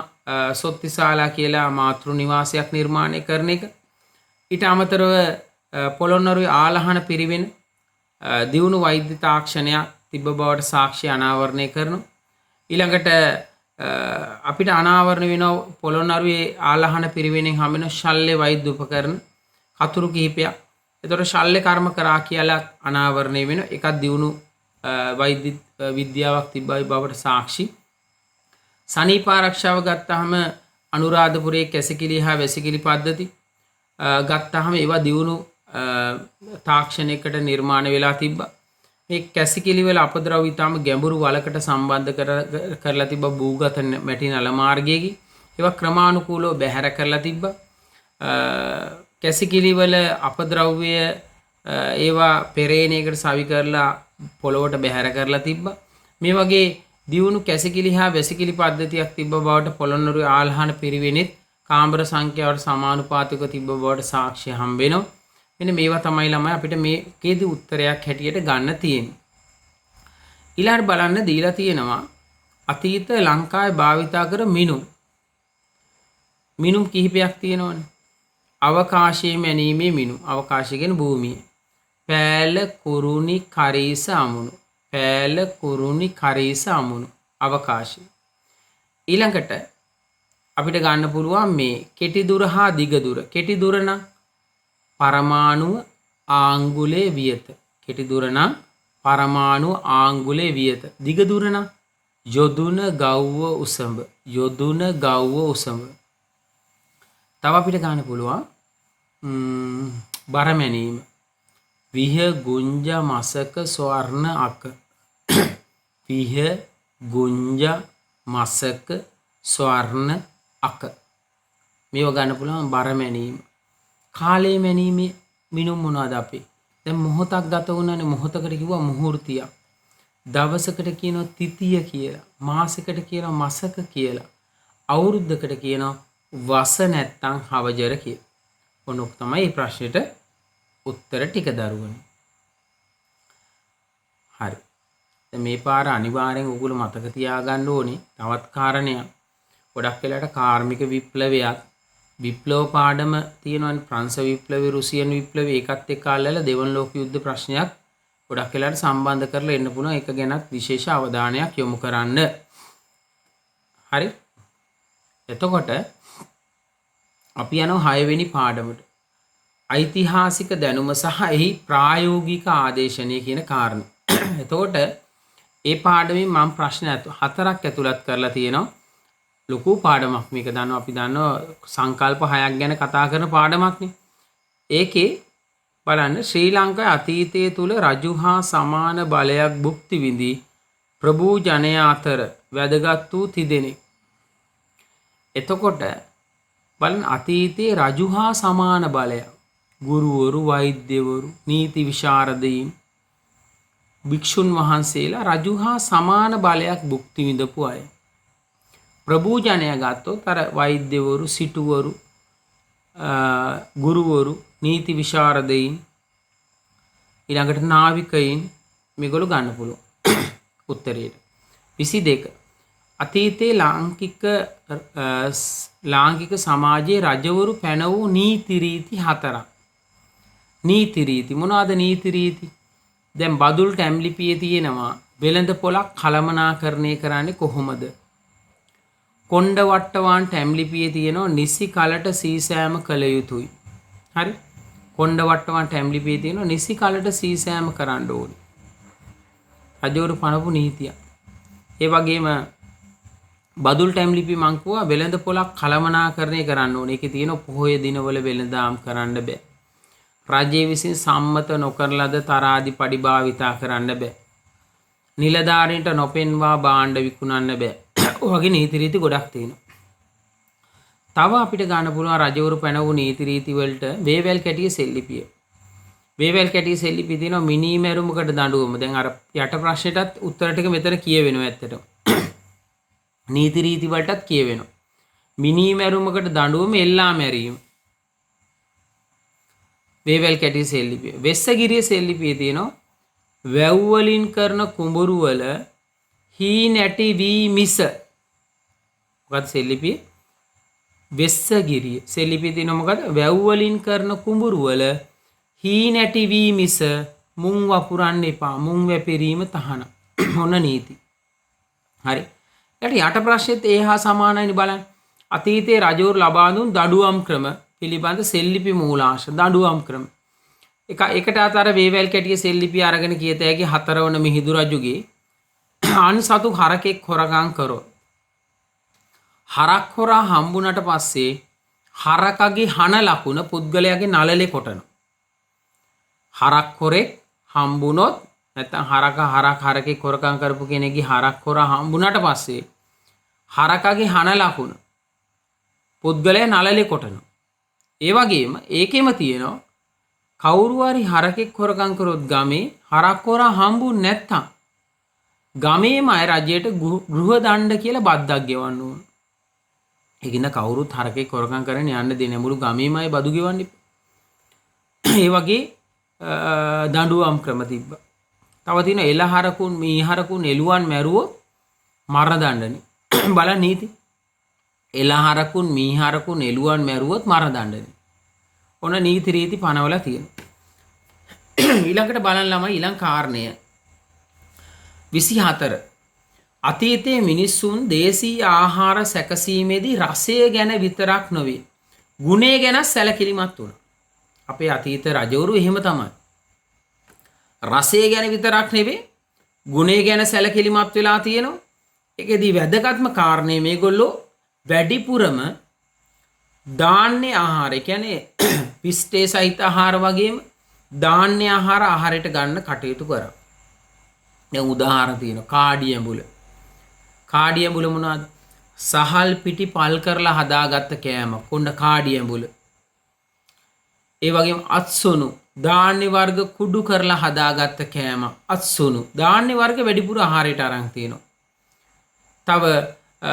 සොත්තිශාලා කියලා මාතෘ නිවාසයක් නිර්මාණය කරන එක. ඊට අමතරව පොළොන්නරුවේ ආලහන පිරිවෙන දියුණු වෛද්‍ය තාක්ෂණයක් තිබ්බ බවට සාක්ෂි අනාවරණය කරනවා. ඊළඟට අපිට අනාවරණ වෙනවා පොළොන්නරුවේ ආලහන පිරිවෙනෙන් හම්බෙන ශල්‍ය වෛද්‍ය උපකරණ කතුරු කිහිපයක්. එතකොට ශල්‍ය කර්ම කරා කියලා අනාවරණය වෙන එකක් දියුණු වෛද්‍ය විද්‍යාවක් තිබ්බයි බවට සාක්ෂි. සනීප ආරක්ෂාව ගත්තාම අනුරාධපුරයේ කැසිකිලි හා වැසිකිලි පද්ධති ගත්තාම ඒවා දියුණු තාක්ෂණයකට නිර්මාණය වෙලා තිබ්බා. මේ කැසිකිලි වල අපද්‍රව්‍ය ඊටම ගැඹුරු වලකට සම්බන්ධ කරලා තිබ්බා භූගත මැටි නල මාර්ගයේදී. ඒවා ක්‍රමානුකූලව බැහැර කරලා තිබ්බා. කැසිකිලි වල අපද්‍රව්‍ය ඒවා පෙරේණයකට සවි කරලා පොළොවට බැහැර කරලා තිබ්බා. මේ වගේ දියුණු කැසිකිලි හා වැසිකිලි පද්ධතියක් තිබ්බ බවට පොළොන්නරුවේ ආල්හන පිරිවෙනෙත් කාමර සංඛ්‍යාවට සමානුපාතිකව තිබ්බ බවට සාක්ෂි හම්බ වෙනවා. මෙන්න මේවා තමයි ළමයි අපිට මේකේදී උත්තරයක් හැටියට ගන්න තියෙන්නේ. ඊළඟට බලන්න දීලා තියෙනවා අතීත ලංකාවේ භාවිතා කර මිනුම් කිහිපයක් තියෙනවනේ. අවකාශයේ මැනීමේ මිනුම්. අවකාශය කියන්නේ භූමිය. පෑල කුරුණි කරීස අමුණු. පෑල කුරුණි කරීස අමුණු. අවකාශය. ඊළඟට අපිට ගන්න පුළුවන් මේ කෙටි දුර හා දිග දුර. කෙටි දුර නම් පරමාණු ආංගුලේ වියත. කෙටි දුර නම් පරමාණු ආංගුලේ වියත. දිග දුර නම් යොදුන ගව්ව උසඹ. යොදුන ගව්ව උසඹ. තව අපිට ගන්න පුළුවන් බර මැනීම. විහ ගුංජ මසක ස්වර්ණ අක. විහ ගුංජ මසක ස්වර්ණ අක. මේව ගන්න පුළුවන් බර මැනීම. කාලේ මැනීමේ මිනුම් මොනවද අපි? දැන් මොහොතක් ගත වුණානේ මොහොතකට කිව්වා මුහුර්තියක්. දවසකට කියනවා තිතිය කියලා. මාසෙකට කියනවා මසක කියලා. අවුරුද්දකට කියනවා වස නැත්තම් හවජර කියලා. ඔනොක් තමයි මේ ප්‍රශ්නෙට උත්තර ටික දරුවනේ. හරි. දැන් මේ පාර අනිවාර්යෙන් ඔයගොල්ලෝ මතක තියාගන්න ඕනේ තවත් කාරණයක්. ගොඩක් වෙලාවට කාර්මික විප්ලවයක් විප්ලව පාඩම තියෙනවනේ ප්‍රංශ විප්ලවය රුසියන් විප්ලවය ඒකත් එක්ක අල්ලලා දෙවන ලෝක යුද්ධ ප්‍රශ්නයක් ගොඩක් වෙලාවට සම්බන්ධ කරලා එන්න පුළුවන්. ඒක ගැනත් විශේෂ අවධානයක් යොමු කරන්න. හරි. එතකොට අපි යනවා 6 වෙනි පාඩමට. ඓතිහාසික දැනුම සහ එහි ප්‍රායෝගික ආදේශනය කියන කාරණා. එතකොට ඒ පාඩමෙන් මම ප්‍රශ්න 4ක් ඇතුළත් කරලා තියෙනවා. ලොකු පාඩමක් මේක දන්නවා අපි දන්නවා සංකල්ප 6ක් ගැන කතා කරන පාඩමක්නේ. ඒකේ බලන්න ශ්‍රී ලංකාවේ අතීතයේ තුල රජු හා සමාන බලයක් භුක්ති විඳි ප්‍රභූ ජනයා අතර වැදගත් වූ තිදෙනෙක්. එතකොට බලන්න අතීතයේ රජු හා සමාන බලයක් ගුරුවරු වෛද්‍යවරු නීති විශාරදයින් භික්ෂුන් වහන්සේලා රජු හා සමාන බලයක් භුක්ති විඳපු අය. ප්‍රභූ ජනයා ගත්තොත් අර වෛද්‍යවරු සිටුවරු ගුරුවරු නීති විශාරදයින් ඊළඟට නාවිකයින් මේගොල්ලෝ ගන්න පුළුවන් උත්තරේට. 22 අතීතයේ ලාංකික සමාජයේ රජවරු පැන වූ නීති රීති 4ක්. නීති රීති මොනවාද නීති රීති? දැන් බදුල් ටැම් ලිපියේ තියෙනවා වෙළඳ පොලක් කළමනාකරණය කරන්නේ කොහොමද? කොණ්ඩ වට්ටවාන් ටැම් ලිපියේ තියෙනවා නිසි කලට සීසෑම කළ යුතුයි. හරි. කොණ්ඩ වට්ටවාන් ටැම් ලිපියේ තියෙනවා නිසි කලට සීසෑම කරන්න ඕනේ. රජවරු පනපු නීතිය. ඒ වගේම බදුල් ටැම් ලිපි මං කිව්වා වෙළඳ පොලක් කළමනාකරණය කරන්න ඕනේ. ඒකේ තියෙන පොහොය දිනවල වෙළඳාම් කරන්න බෑ. රජයේ විසින් සම්මත නොකරන ලද තරාදි පඩි භාවිතා කරන්න බෑ. නිලධාරීන්ට නොපෙන්වා භාණ්ඩ විකුණන්න බෑ. ඔය වගේ නීති රීති ගොඩක් තියෙනවා. තව අපිට ගන්න පුළුවන් රජවරු පැන වූ නීති රීති වලට වේවැල් කැටියේ සෙල්ලිපිය. වේවැල් කැටියේ සෙල්ලිපිය තියෙනවා මිනිමැරුමකට දඬුවම. දැන් අර යට ප්‍රශ්නෙටත් උත්තර ටික මෙතන කියවෙනවා ඇත්තටම. නීති රීති වලටත් කියවෙනවා. මිනිමැරුමකට දඬුවම එල්ලා මැරීම. වේවැල් කැටියේ සෙල්ලිපිය. වෙස්සගිරියේ සෙල්ලිපිය තියෙනවා වැව් වලින් කරන කුඹුරු වල හී නැටි වී මිස. මොකද සෙල්ලිපිය? වෙස්සගිරිය. සෙල්ලිපිය තියෙනවා මොකද? වැව් වලින් කරන කුඹුරු වල හී නැටි වී මිස මුං වපුරන්න එපා. මුං වැපිරීම තහනම්. මොන නීති. හරි. ඊට යට ප්‍රශ්නෙත් ඒ හා සමානයිනේ බලන්න. අතීතයේ රජවරු ලබා දුන් දඬුවම් ක්‍රම පිළිබඳ සෙල්ලිපි මූලාංශ දඬුවම් ක්‍රම. එකට අතර වේවැල් කැටියේ සෙල්ලිපිය අරගෙන කියත හැකි 4 වන මිහිඳු රජුගේ අන්සතු හරකෙක් හොරගම් කරොත් හරක් හොරා හම්බුනට පස්සේ හරකගේ හන ලකුණ පුද්ගලයාගේ නළලේ කොටන. හරක් හොරෙක් හම්බුනොත් නැත්නම් හරකෙක් හොරගම් කරපු කෙනෙක්ගේ හරක් හොරා හම්බුනට පස්සේ හරකගේ හන ලකුණ පුද්ගලයා නළලේ කොටන. ඒ වගේම ඒකෙම තියෙනවා කවුරු හරි හරකෙක් හොරගම් කරොත් ගමේ හරක් හොරා හම්බුනේ නැත්තම් ගමේම අය රජයට ගෘහ දණ්ඩ කියලා බද්දක් ගෙවන්න ඕන. ඒකින්ද කවුරුත් හරකෙක් හොරගම් කරන්න යන්න දෙන්නේ මුළු ගමේම අය බදු ගෙවන්න. ඒ වගේ දඬුවම් ක්‍රම තිබ්බා. තව තියෙන එළ හරකුන් මී හරකුන් එළුවන් මැරුවොත් මරණ දඬනේ. බලන්න නීති. එළ හරකුන් මී හරකුන් එළුවන් මැරුවොත් මරණ දඬනේ. ඔන්න නීති රීති පනවලා තියෙනවා. ඊළඟට බලන්න ළමයි ඊළඟ කාරණය 24 අතීතයේ මිනිස්සුන් දේශීය ආහාර සැකසීමේදී රසය ගැන විතරක් නොවේ ගුණය ගැන සැලකිලිමත් වුණා. අපේ අතීත රජවරු එහෙම තමයි. රසය ගැන විතරක් නෙවෙයි ගුණය ගැන සැලකිලිමත් වෙලා තියෙනවා. ඒකෙදී වැදගත්ම කාරණේ මේගොල්ලෝ වැඩිපුරම ධාන්‍ය ආහාර කියන්නේ පිස්ටේ සහිත ආහාර වගේම ධාන්‍ය ආහාර ආහාරයට ගන්න කටයුතු කරා. දැන් උදාහරණ තියෙනවා කාඩියඹුල. කාඩියඹුල මොනවද? සහල් පිටි පල් කරලා හදාගත්ත කෑම. කොණ්ඩ කාඩියඹුල. ඒ වගේම අත්සොනු ධාන්‍ය වර්ග කුඩු කරලා හදාගත්ත කෑම අත්සොනු ධාන්‍ය වර්ග වැඩිපුර ආහාරයට අරන් තියෙනවා. තව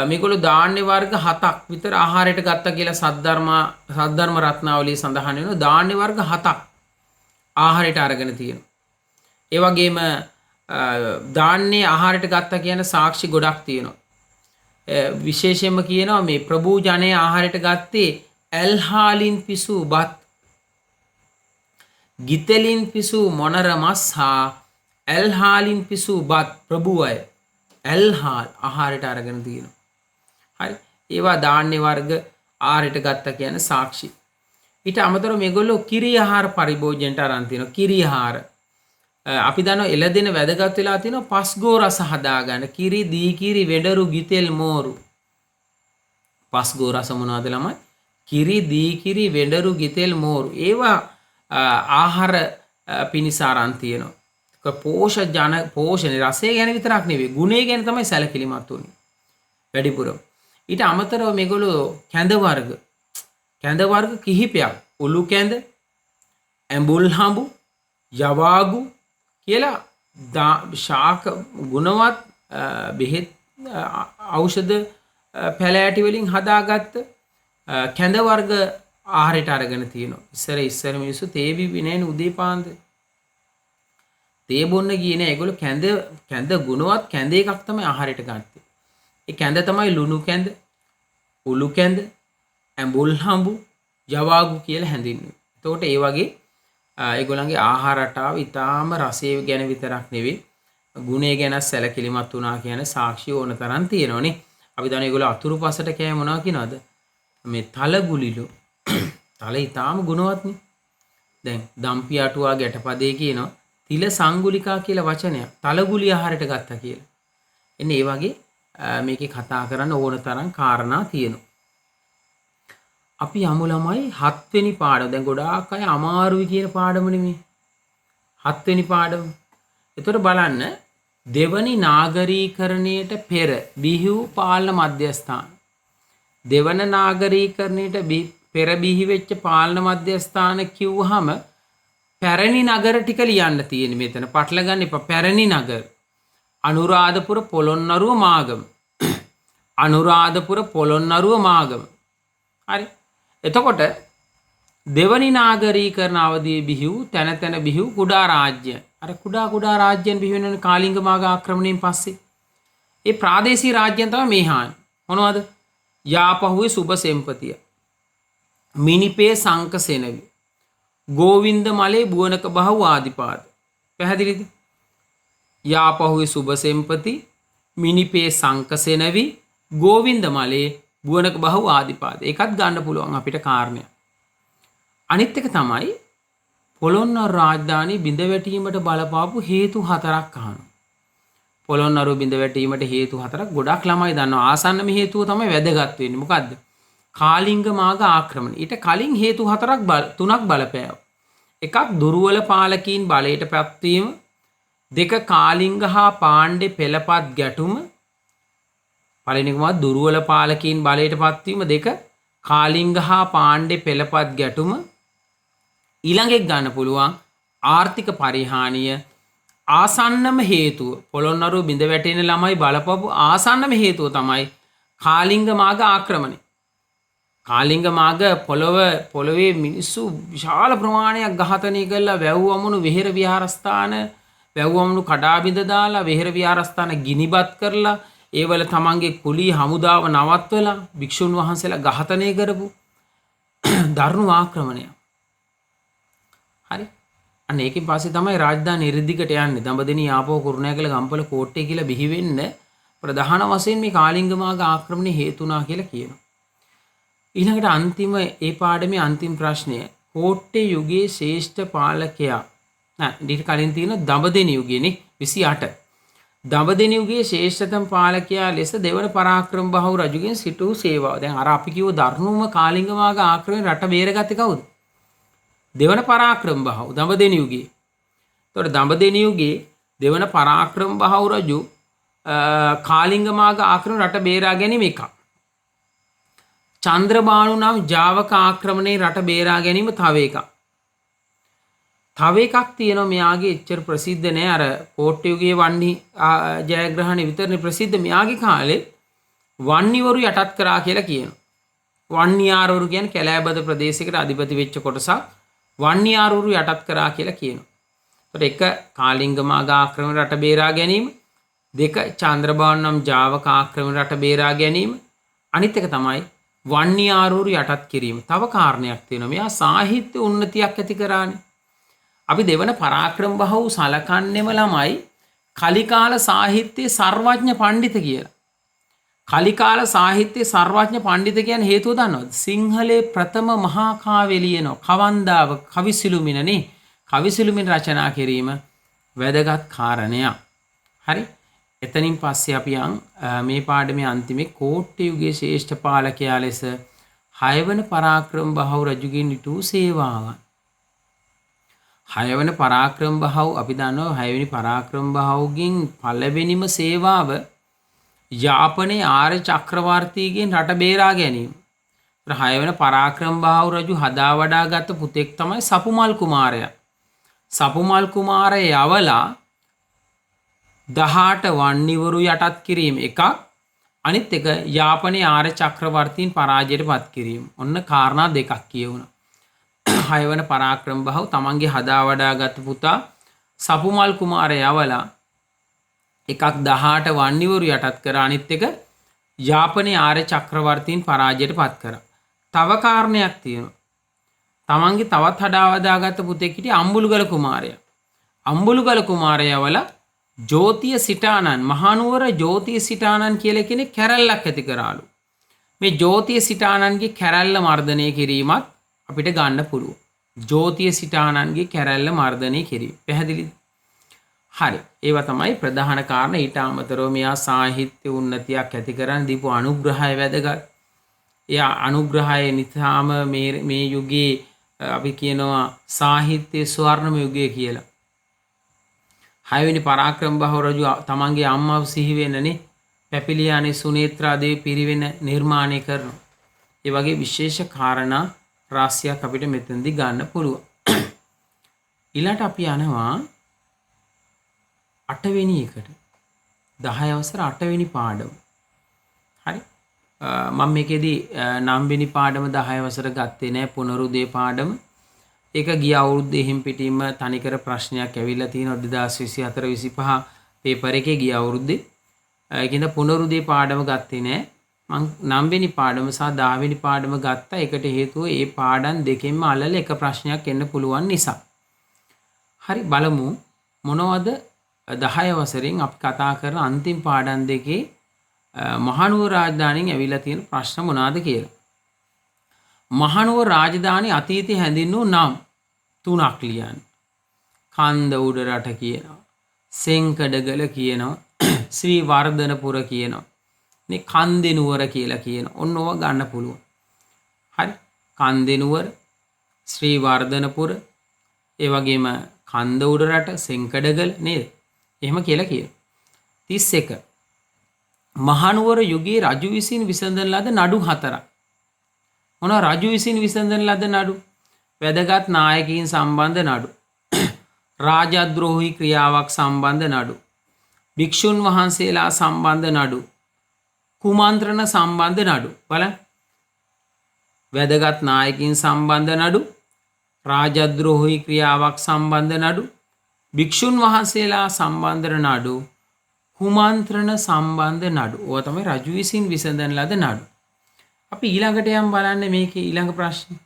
මේගොල්ලෝ ධාන්‍ය වර්ග 7ක් විතර ආහාරයට ගත්තා කියලා සද්ධර්ම රත්නාවලියේ සඳහන් වෙනවා. ධාන්‍ය වර්ග 7ක් ආහාරයට අරගෙන තියෙනවා. ඒ වගේම ධාන්‍ය ආහාරයට ගත්තා කියන සාක්ෂි ගොඩක් තියෙනවා. විශේෂයෙන්ම කියනවා මේ ප්‍රභූ ජනය ආහාරයට ගත්තේ ඇල්හාලින් පිසූ බත්, ගිතලින් පිසූ මොනර මස් හා ඇල්හාලින් පිසූ බත් ප්‍රභූ අය ඇල්හාල් ආහාරයට අරගෙන තියෙනවා. හරි. ඒවා ධාන්‍ය වර්ග ආහාරයට ගත්තා කියන සාක්ෂි. ඊට අමතරව මේගොල්ලෝ කිරි ආහාර පරිභෝජනයට අරන් තියෙනවා. කිරි ආහාර අපි දන්නවා එළදෙන වැදගත් වෙලා තියෙනවා පස්ගෝ රස හදාගන්න. කිරි, දී කිරි, වෙඩරු, ගිතෙල්, මෝරු. පස්ගෝ රස මොනවද ළමයි? කිරි, දී කිරි, වෙඩරු, ගිතෙල්, මෝරු. ඒවා ආහාර පිණිස අරන් තියෙනවා. පෝෂණ රසය ගැන විතරක් නෙවෙයි ගුණය ගැන තමයි සැලකිලිමත් වුනේ වැඩිපුරම. ඊට අමතරව මේගොල්ලෝ කැඳ වර්ග කිහිපයක් උළු කැඳ, ඇඹුල් හඹු, යවාගු කියලා ශාක ගුණවත් බෙහෙත් ඖෂධ පැලෑටි වලින් හදාගත්ත කැඳ වර්ග ආහාරයට අරගෙන තියෙනවා. ඉස්සර මිනිස්සු තේ බිව්වේ නැහැනේ උදේ පාන්දර. තේ බොන්න ගියේ නෑ. ඒගොල්ලෝ කැඳ ගුණවත් කැඳ එකක් තමයි ආහාරයට ගත්තේ. ඒ කැඳ තමයි ලුණු කැඳ, උළු කැඳ, ඇඹුල් හඹු, යවාගු කියලා හැඳින්වෙන්නේ. එතකොට ඒ වගේ ඒගොල්ලන්ගේ ආහාර රටාව ඊටාම රසය ගැන විතරක් නෙවෙයි ගුණය ගැන සැලකිලිමත් වුණා කියන සාක්ෂි ඕන තරම් තියෙනවනේ. අපි දන්නවා ඒගොල්ලෝ අතුරු පසට කෑ මොනවා කියනවද? මේ තලගුලිලෝ. තල ඊටාම ගුණවත්නේ. දැන් දම්පි අටුවා ගැටපදේ කියනවා තිල සංගුලිකා කියලා වචනයක්. තලගුලි ආහාරයට ගත්තා කියලා. එන්නේ ඒ වගේ මේකේ කතා කරන්න ඕන තරම් කාරණා තියෙනවා. අපි යමු ළමයි 7 වෙනි පාඩම. දැන් ගොඩාක් අය අමාරුයි කියන පාඩමනේ මේ. 7 වෙනි පාඩම. ඒතර බලන්න දෙවනි නාගරීකරණයට පෙර බිහි වූ පාලන මධ්‍යස්ථාන. දෙවන නාගරීකරණයට පෙර බිහි වෙච්ච පාලන මධ්‍යස්ථාන කිව්වහම පැරණි නගර ටික ලියන්න තියෙන්නේ මෙතන. පටල ගන්න එපා. පැරණි නගර. අනුරාධපුර, පොළොන්නරුව, මාගම. අනුරාධපුර, පොළොන්නරුව, මාගම. හරි. එතකොට දෙවනි නාගරීකරණ අවධියේ බිහි වූ තැන බිහි වූ කුඩා රාජ්‍ය. අර කුඩා රාජ්‍යයන් බිහි වෙනවනේ කාලිංග මාග ආක්‍රමණයෙන් පස්සේ. ඒ ප්‍රාදේශීය රාජ්‍යයන් තමයි මේ හාන්. මොනවද? යාපහුවේ සුබ සෙම්පතිය. මිනිපේ සංකසෙනවි. ගෝවින්ද මලේ බුවනක බහුව ආදිපාද. පැහැදිලිද? යාපහුවේ සුබ සෙම්පති, මිනිපේ සංකසෙනවි, ගෝවින්ද මලේ බුවනක බහුව ආදිපාද. ඒකත් ගන්න පුළුවන් අපිට කාරණයක්. අනිත් එක තමයි පොළොන්නරු රාජධානී බිඳ වැටීමට බලපාපු හේතු 4ක් අහනවා. පොළොන්නරු බිඳ වැටීමට හේතු 4ක් ගොඩක් ළමයි දන්නවා. ආසන්නම හේතුව තමයි වැදගත් වෙන්නේ. මොකද්ද? කාලිංග මාග ආක්‍රමණ. ඊට කලින් හේතු 3ක් බලපෑවා. එකක් දුර්වල පාලකීන් බලයට පැවැත්වීම, දෙක කාලිංග හා පාණ්ඩේ පෙළපත් ගැටුම. පළවෙනිකම දුර්වල පාලකීන් බලයට පත්වීම, දෙක කාලිංග හා පාණ්ඩේ පෙළපත් ගැටුම. ඊළඟෙක් ගන්න පුළුවන් ආර්ථික පරිහානිය. ආසන්නම හේතුව පොළොන්නරුව බිඳ වැටෙන ළමයි බලපපු ආසන්නම හේතුව තමයි කාලිංග මාග ආක්‍රමණය. කාලිංග මාග පොළොවේ මිනිස්සු විශාල ප්‍රමාණයක් ඝාතනය කළා. වැව්වමුණු විහෙර විහාරස්ථාන, වැව්වමුණු කඩා බිඳ දාලා විහෙර විහාරස්ථාන ගිනිබත් කරලා, ඒවල තමන්ගේ කුලී හමුදාව නවත්වලා භික්ෂුන් වහන්සේලා ඝාතනය කරපු දරුණු ආක්‍රමණයක්. හරි. අන්න ඒකෙන් පස්සේ තමයි රාජධානී ඉරිදිකට යන්නේ. දඹදෙණිය ආපහු කුරුණෑගල ගම්පල කෝට්ටේ කියලා බිහි වෙන්න ප්‍රධාන වශයෙන් මේ කාලිංග මාග ආක්‍රමණය හේතුණා කියලා කියනවා. ඊළඟට අන්තිම ඒ පාඩමේ අන්තිම ප්‍රශ්නය කෝට්ටේ යුගයේ ශ්‍රේෂ්ඨ පාලකයා. ඊට කලින් තියෙන දඹදෙණිය යුගයේනේ 28. දඹදෙණිය යුගයේ ශ්‍රේෂ්ඨතම පාලකයා ලෙස දෙවන පරාක්‍රම බහුව රජුගෙන් සිටු සේවාව. දැන් අර අපි කිව්ව දරුණුම කාලිංග මාග ආක්‍රමණය රට බේරගත්තේ කවුද? දෙවන පරාක්‍රම බහුව දඹදෙණිය යුගයේ. ඒතකොට දඹදෙණිය යුගයේ දෙවන පරාක්‍රම බහුව රජු කාලිංග මාග ආක්‍රමණ රට බේරා ගැනීම එකක්. චන්ද්‍රබානු නම් ජාවක ආක්‍රමණයෙන් රට බේරා ගැනීම තව එකක්. තව එකක් තියෙනවා මෙයාගේ එච්චර ප්‍රසිද්ධ නෑ අර කෝට්ටේගේ වන්නි ජයග්‍රහණය විතරනේ ප්‍රසිද්ධ. මෙයාගේ කාලේ වන්නිවරු යටත් කරා කියලා කියනවා. වන්නියාරවරු කියන්නේ කැලෑබද ප්‍රදේශයකට අධිපති වෙච්ච කොටසක් වන්නියාරවරු යටත් කරා කියලා කියනවා. ඒකට එක කාලිංගමාග ආක්‍රමණ රට බේරා ගැනීම, දෙක චන්ද්‍රබාහු නම් ජාවක ආක්‍රමණ රට බේරා ගැනීම, අනිත් එක තමයි වන්නියාරවරු යටත් කිරීම. තව කාරණයක් තියෙනවා. මෙයා සාහිත්‍ය උන්නතියක් ඇති කරානේ. අපි දෙවන පරාක්‍රම බහු සලකන්නේම ළමයි කලිකාල සාහිත්‍යයේ සර්වඥ පඬිත කියලා. කලිකාල සාහිත්‍යයේ සර්වඥ පඬිත කියන්නේ හේතුව දන්නවද? සිංහලේ ප්‍රථම මහා කාව්‍ය ලියනවා කවන්දාව කවිසිළුමිණනේ. කවිසිළුමිණ රචනා කිරීම වැදගත් කාරණයක්. හරි. එතනින් පස්සේ අපි මේ පාඩමේ අන්තිමේ කෝට්ටේ යුගයේ ශ්‍රේෂ්ඨ පාලකයා ලෙස 6 වන පරාක්‍රම බහු රජුගෙන් ඉටු සේවාවන්. 6 වන පරාක්‍රම බහු අපි දන්නවා 6 වෙනි පරාක්‍රම බහුගෙන් පළවෙනිම සේවාව යාපනයේ ආර්ය චක්‍රවර්තීගෙන් රට බේරා ගැනීම. 6 වෙනි පරාක්‍රම බහු රජු හදා වඩා ගත්ත පුතෙක් තමයි සපුමල් කුමාරයා. සපුමල් කුමාරය යවලා 18 වන්නිවරු යටත් කිරීම එකක්, අනිත් එක යාපනයේ ආර්ය චක්‍රවර්තීන් පරාජයට පත් කිරීම. ඔන්න කාරණා දෙකක් කියවුණා. 6 වන පරාක්‍රම බහු තමන්ගේ හදා වඩා ගත්ත පුතා සපුමල් කුමාරය යවලා එකක් 18 වන්නිවරු යටත් කරා, අනිත් එක යාපනයේ ආර්ය චක්‍රවර්තීන් පරාජයට පත් කරා. තව කාරණයක් තියෙනවා. තමන්ගේ තවත් හදා වඩා ගත්ත පුතෙක් හිටිය අම්බුලුගල කුමාරයා. අම්බුලුගල කුමාරයා යවලා ජෝතිය සිටානන් මහනුවර ජෝතිය සිටානන් කියලා කෙනෙක් කැරැල්ලක් ඇති කරාලු. මේ ජෝතිය සිටානන්ගේ කැරැල්ල මර්ධනය කිරීමත් අපිට ගන්න පුළුවන්. ජෝතිය සිටානන්ගේ කැරැල්ල මර්ධනය කිරීම. පැහැදිලිද? හරි. ඒවා තමයි ප්‍රධාන කාරණා. ඊට අමතරව මෙයා සාහිත්‍ය උන්නතියක් ඇති කරන් දීපු අනුග්‍රහය වැදගත්. එයා අනුග්‍රහය නිසාම මේ යුගයේ අපි කියනවා සාහිත්‍ය ස්වර්ණම යුගය කියලා. 6 වෙනි පරාක්‍රම බහු රජු තමන්ගේ අම්මාව සිහි වෙනනේ පැපිලියානේ සුනේත්‍රා දේවී පිරිවෙන නිර්මාණය කරනවා. ඒ වගේ විශේෂ කාරණා රාශියක් අපිට මෙතනදී ගන්න පුළුවන්. ඊළඟට අපි යනවා 8 වෙනි එකට. 10 අවසර 8 වෙනි පාඩම. හරි. මම මේකෙදී 9 වෙනි පාඩම 10 අවසර ගත්තේ නෑ පුනරුදේ පාඩම. ඒක ගිය අවුරුද්දේ හිම් පිටින්ම තනිකර ප්‍රශ්නයක් ඇවිල්ලා තියෙනවා 2024 25 පේපර් එකේ ගිය අවුරුද්දේ. ඒකින්ද පුනරුදේ පාඩම ගත්තේ නෑ. මම 9 වෙනි පාඩම සහ 10 වෙනි පාඩම ගත්තා. ඒකට හේතුව ඒ පාඩම් දෙකෙන්ම අල්ලලා එක ප්‍රශ්නයක් එන්න පුළුවන් නිසා. හරි, බලමු මොනවද 10 වසරෙන් අපි කතා කරන අන්තිම පාඩම් දෙකේ මහනුවර රාජධානියෙන් ඇවිල්ලා තියෙන ප්‍රශ්න මොනවාද කියලා. මහනුවර රාජධානි අතීතයේ හැඳින්වූ නම් 3ක් ලියන්න. කන්ද උඩරට කියනවා, සෙන්කඩගල කියනවා, ශ්‍රී වර්ධනපුර කියනවා. මේ කන්දෙනුවර කියලා කියන ඔන්න ඕවා ගන්න පුළුවන්. හරි, කන්දෙනුවර, ශ්‍රී වර්ධනපුර, ඒ වගේම කන්ද උඩරට, සෙන්කඩගල නේද? එහෙම කියලා කියනවා. 31 මහනුවර යුගයේ රජු විසින් විසඳන ලද නඩු 4ක්. මොනවා රජු විසින් විසඳන ලද නඩු? වැදගත් නායකයින් සම්බන්ධ නඩු, රාජද්‍රෝහී ක්‍රියාවක් සම්බන්ධ නඩු, භික්ෂුන් වහන්සේලා සම්බන්ධ නඩු, කුමන්ත්‍රණ සම්බන්ධ නඩු. බලන්න, වැදගත් නායකයින් සම්බන්ධ නඩු, රාජද්‍රෝහී ක්‍රියාවක් සම්බන්ධ නඩු, භික්ෂුන් වහන්සේලා සම්බන්ධ නඩු, කුමන්ත්‍රණ සම්බන්ධ නඩු. ඕවා තමයි රජු විසින් විසඳන ලද නඩු. අපි ඊළඟට යම් බලන්න මේකේ ඊළඟ ප්‍රශ්නේ.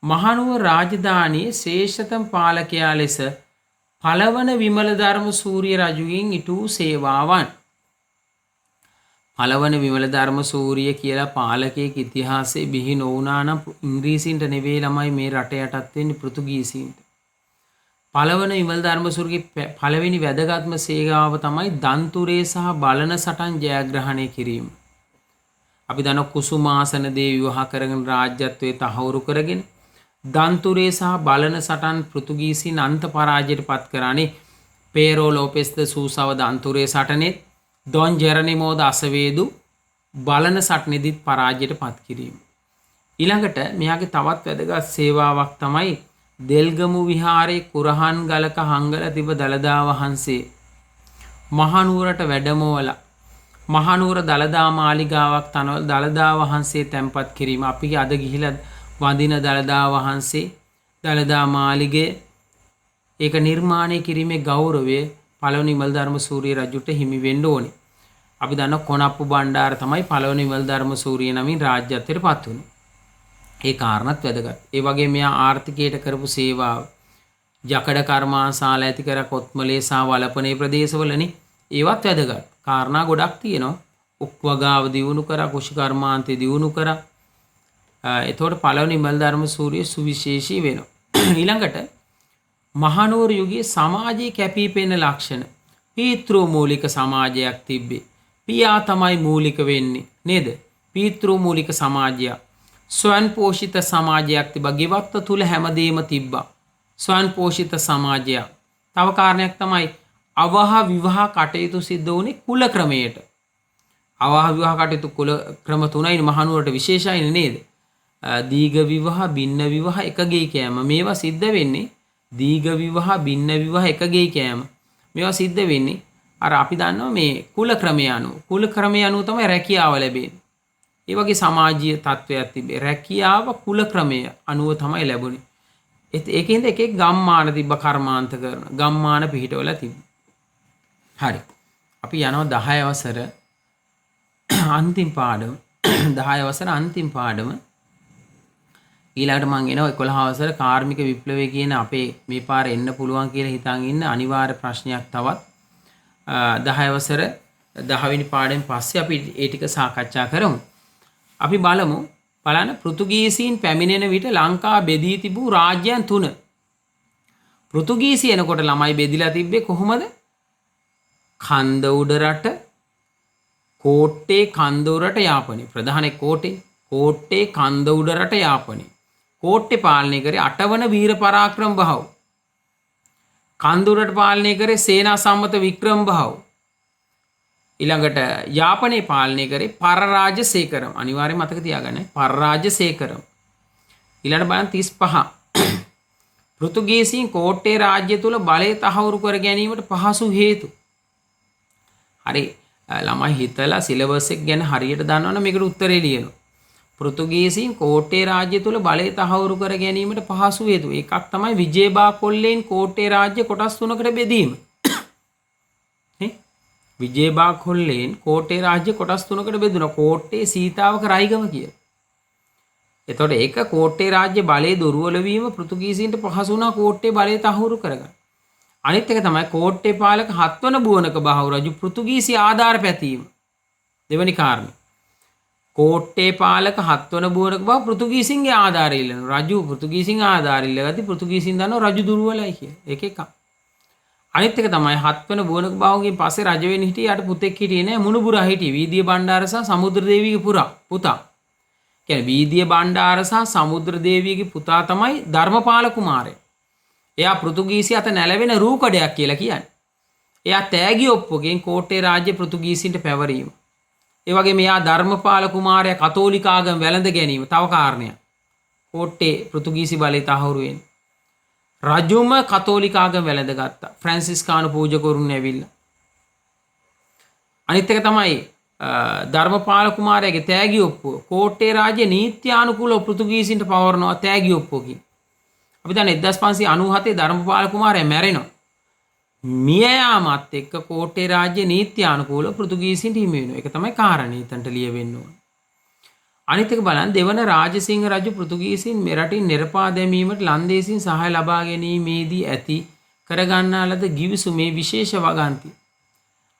මහනුවර රාජධානියේ ශ්‍රේෂ්ඨතම පාලකයා ලෙස පළවන විමලධර්ම සූරිය රජුගෙන් ඉටු සේවාවන්. පළවන විමලධර්ම සූරිය කියලා පාලකයෙක් ඉතිහාසයේ බිහි නොවුනා නම් ඉංග්‍රීසීන්ට නෙවෙයි ළමයි මේ රට යටත් වෙන්නේ පෘතුගීසීන්ට. පළවන විමලධර්ම සූරියගේ පළවෙනි වැදගත්ම සේවාව තමයි දන්තුරේ සහ බලන සටන් ජයග්‍රහණය කිරීම. අපි දන්න කුසුමාසන දේ විවාහ කරගෙන රාජ්‍යත්වයේ තහවුරු කරගෙන දන්තුරේ සහ බලන සටන් පෘතුගීසීන් අන්ත පරාජයට පත් කරානේ. පේරෝ ලෝපෙස් ද සූසව දන්තුරේ සටනේ, ඩොන් ජෙරනිමෝ ද අසවේදු බලන සටනේදීත් පරාජයට පත් කිරීම. ඊළඟට මෙයාගේ තවත් වැදගත් සේවාවක් තමයි දෙල්ගමු විහාරයේ කුරහන් ගලක හංගල තිබ දළදා වහන්සේ මහනුවරට වැඩමවලා මහනුවර දළදා මාලිගාවක් තනවල දළදා වහන්සේ තැන්පත් කිරීම. අපි අද ගිහිලා වඳින දළදා වහන්සේ දළදා මාලිගය ඒක නිර්මාණය කිරීමේ ගෞරවය පළවෙනි ඉමල්ධර්ම සූරිය රජුට හිමි වෙන්න ඕනේ. අපි දන්න කොණප්පු බණ්ඩාර තමයි පළවෙනි ඉමල්ධර්ම සූරිය නමින් රාජ්‍යත්වයට පත් වුණේ. ඒ කාරණත් වැදගත්. ඒ වගේ මෙයා ආර්ථිකයට කරපු සේවාව ජකඩ කර්මාන්තශාලා ඇති කර කොත්මලේ සහ වලපනේ ප්‍රදේශවලනේ ඒවත් වැදගත්. කාරණා ගොඩක් තියෙනවා. උක්වගාව දියුණු කරා, කුෂි කර්මාන්තය දියුණු කරා. එතකොට පළවෙනි ඉමල්ධර්ම සූරිය සුවිශේෂී වෙනවා. ඊළඟට මහනුවර යුගයේ සමාජයේ කැපී පෙනෙන ලක්ෂණ පීතෘ මූලික සමාජයක් තිබ්බේ. පියා තමයි මූලික වෙන්නේ නේද? පීතෘ මූලික සමාජයක්. ස්වයං පෝෂිත සමාජයක් තිබ්බා. ගෙවත්ත තුල හැමදේම තිබ්බා. ස්වයං පෝෂිත සමාජයක්. තව කාරණයක් තමයි අවහ විවාහ කටයුතු සිද්ධ වුණේ කුල ක්‍රමයට. අවහ විවාහ කටයුතු කුල ක්‍රම තුනයි මහනුවරට විශේෂයිනේ නේද? දීඝ විවාහ, බින්න විවාහ, එකගේ කෑම. මේවා සිද්ධ වෙන්නේ දීඝ විවාහ, බින්න විවාහ, එකගේ කෑම. මේවා සිද්ධ වෙන්නේ අර අපි දන්නවා මේ කුල ක්‍රමය අනුව. කුල ක්‍රමය අනුව තමයි රැකියාව ලැබෙන්නේ. ඒ වගේ සමාජීය තත්වයක් තිබේ. රැකියාව කුල ක්‍රමය අනුව තමයි ලැබුණේ. ඒකෙන්ද එක එක ගම්මාන තිබ්බ කර්මාන්ත කරන. ගම්මාන පිහිටවල තිබ්බ. හරි. අපි යනවා 10 අවසර අන්තිම පාඩම. 10 අවසර අන්තිම පාඩම. ඊළඟට මම එනවා 11 අවසර කාර්මික විප්ලවය කියන අපේ මේ පාර එන්න පුළුවන් කියලා හිතන් ඉන්න අනිවාර්ය ප්‍රශ්නයක් තවත් 10 අවසර 10 වෙනි පාඩෙන් පස්සේ අපි ඒ ටික සාකච්ඡා කරමු. අපි බලන්න පෘතුගීසීන් පැමිණෙන විට ලංකා බෙදී තිබූ රාජ්‍යයන් 3. පෘතුගීසි එනකොට ළමයි බෙදිලා තිබ්බේ කොහොමද? කන්ද උඩ රට, කෝට්ටේ කන්ද උඩට යාපනය. ප්‍රධාන කෝට්ටේ කන්ද උඩ රට යාපනය. කෝට්ටේ පාලනය කරේ 8 වන වීර පරාක්‍රම බහු. කන්ද උඩට පාලනය කරේ සේනා සම්මත වික්‍රම බහු. ඊළඟට යාපනයේ පාලනය කරේ පරරාජ සේකරම්. අනිවාර්යයෙන් මතක තියාගන්න. පරරාජ සේකරම්. ඊළඟට බලන්න 35. පෘතුගීසීන් කෝට්ටේ රාජ්‍ය තුල බලය තහවුරු කර ගැනීමට පහසු හේතු. හරි ළමයි හිතලා සිලබස් එක ගැන හරියට දන්නවනම් මේකට උත්තරේ ලියනවා. පෘතුගීසීන් කෝට්ටේ රාජ්‍ය තුල බලය තහවුරු කර ගැනීමට පහසු හේතු. එකක් තමයි විජේබා කොල්ලෙන් කෝට්ටේ රාජ්‍ය කොටස් 3කට බෙදීම. විජේබා කොල්ලෙන් කෝට්ටේ රාජ්‍ය කොටස් 3කට බෙදුණා. කෝට්ටේ සීතාවක රයිගම කියලා. එතකොට ඒක කෝට්ටේ රාජ්‍ය බලය දුර්වල වීම පෘතුගීසීන්ට පහසු වුණා කෝට්ටේ බලය තහවුරු කරගන්න. අනිත් එක තමයි කෝට්ටේ පාලක 7 වන බුවනක බහු රජු පෘතුගීසි ආධාර පැතීම. දෙවැනි කාරණය. කෝට්ටේ පාලක 7 වන බුවනක බහු පෘතුගීසින්ගේ ආධාරය ඉල්ලනවා. රජු පෘතුගීසින් ආධාරය ඉල්ලගatti පෘතුගීසින් දන්නවා රජු දුර්වලයි කියලා. ඒක එකක්. අනිත් එක තමයි 7 වන බුවනක බහුගෙන් පස්සේ රජ වෙන්න හිටියේ යට පුතෙක් හිටියේ නෑ මුණුබුරා හිටියේ. වීදිය බණ්ඩාර සහ සමුද්‍ර දේවියගේ පුතා. කියන්නේ වීදිය බණ්ඩාර සහ සමුද්‍ර දේවියගේ පුතා තමයි ධර්මපාල කුමාරයා. එයා පෘතුගීසි අත නැලවෙන රූකඩයක් කියලා කියන්නේ. එයා තෑගි ඔප්පුවකින් කෝට්ටේ රාජ්‍ය පෘතුගීසින්ට පැවරීම. ඒ වගේම එයා ධර්මපාල කුමාරයා කතෝලික ආගම වැළඳ ගැනීම තව කාරණයක්. කෝට්ටේ පෘතුගීසි බලය තහවුරු වෙන්නේ. රජුම කතෝලික ආගම වැළඳගත්තා. ෆ්‍රැන්සිස්කානු පූජකවරුන් ඇවිල්ලා. අනිත් එක තමයි ධර්මපාල කුමාරයාගේ තෑගි ඔප්පුව. කෝට්ටේ රාජ්‍ය නීත්‍යානුකූලව පෘතුගීසින්ට පවරනවා තෑගි ඔප්පුවකින්. අපි දන්න 1597 ධර්මපාල කුමාරයා මැරෙනවා. මිය යාමත් එක්ක කෝට්ටේ රාජ්‍ය නීත්‍යානුකූලව පෘතුගීසින්ට හිමි වෙනවා. ඒක තමයි කාරණේ එතනට ලියවෙන්න ඕන. අනිත් එක බලන්න දෙවන රාජසිංහ රජු පෘතුගීසින් මෙරටින් නිර්පා දැමීමට ලන්දේසින් සහාය ලබා ගැනීමේදී ඇති කරගන්නා ලද ගිවිසුමේ විශේෂ වගන්ති.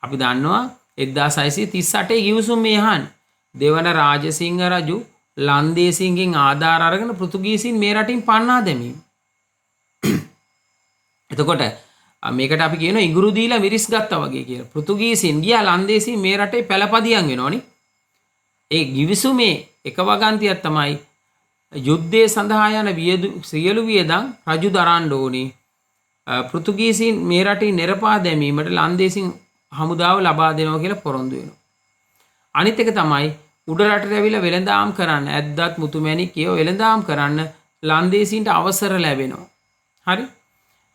අපි දන්නවා 1638 ගිවිසුම මෙහාන් දෙවන රාජසිංහ රජු ලන්දේසින්ගෙන් ආධාර අරගෙන පෘතුගීසින් මේ රටින් පන්නා දැමීම. එතකොට මේකට අපි කියනවා ඉඟුරු දීලා මිරිස් ගත්තා වගේ කියලා. පෘතුගීසින් ගියා ලන්දේසින් මේ රටේ පළපදියම් වෙනවනේ. ඒ ගිවිසුමේ එක වගන්තියක් තමයි යුද්ධයේ සඳහා යන සියලු වියදම් රජු දරන්න ඕනේ. පෘතුගීසින් මේ රටින් නිර්පා දැමීමට ලන්දේසින් හමුදාව ලබා දෙනවා කියලා පොරොන්දු වෙනවා. අනිත් එක තමයි උඩ රටට ඇවිල්ලා වෙළඳාම් කරන්න ඇද්දත් මුතුමැණික් කියව වෙළඳාම් කරන්න ලන්දේසින්ට අවසර ලැබෙනවා. හරි.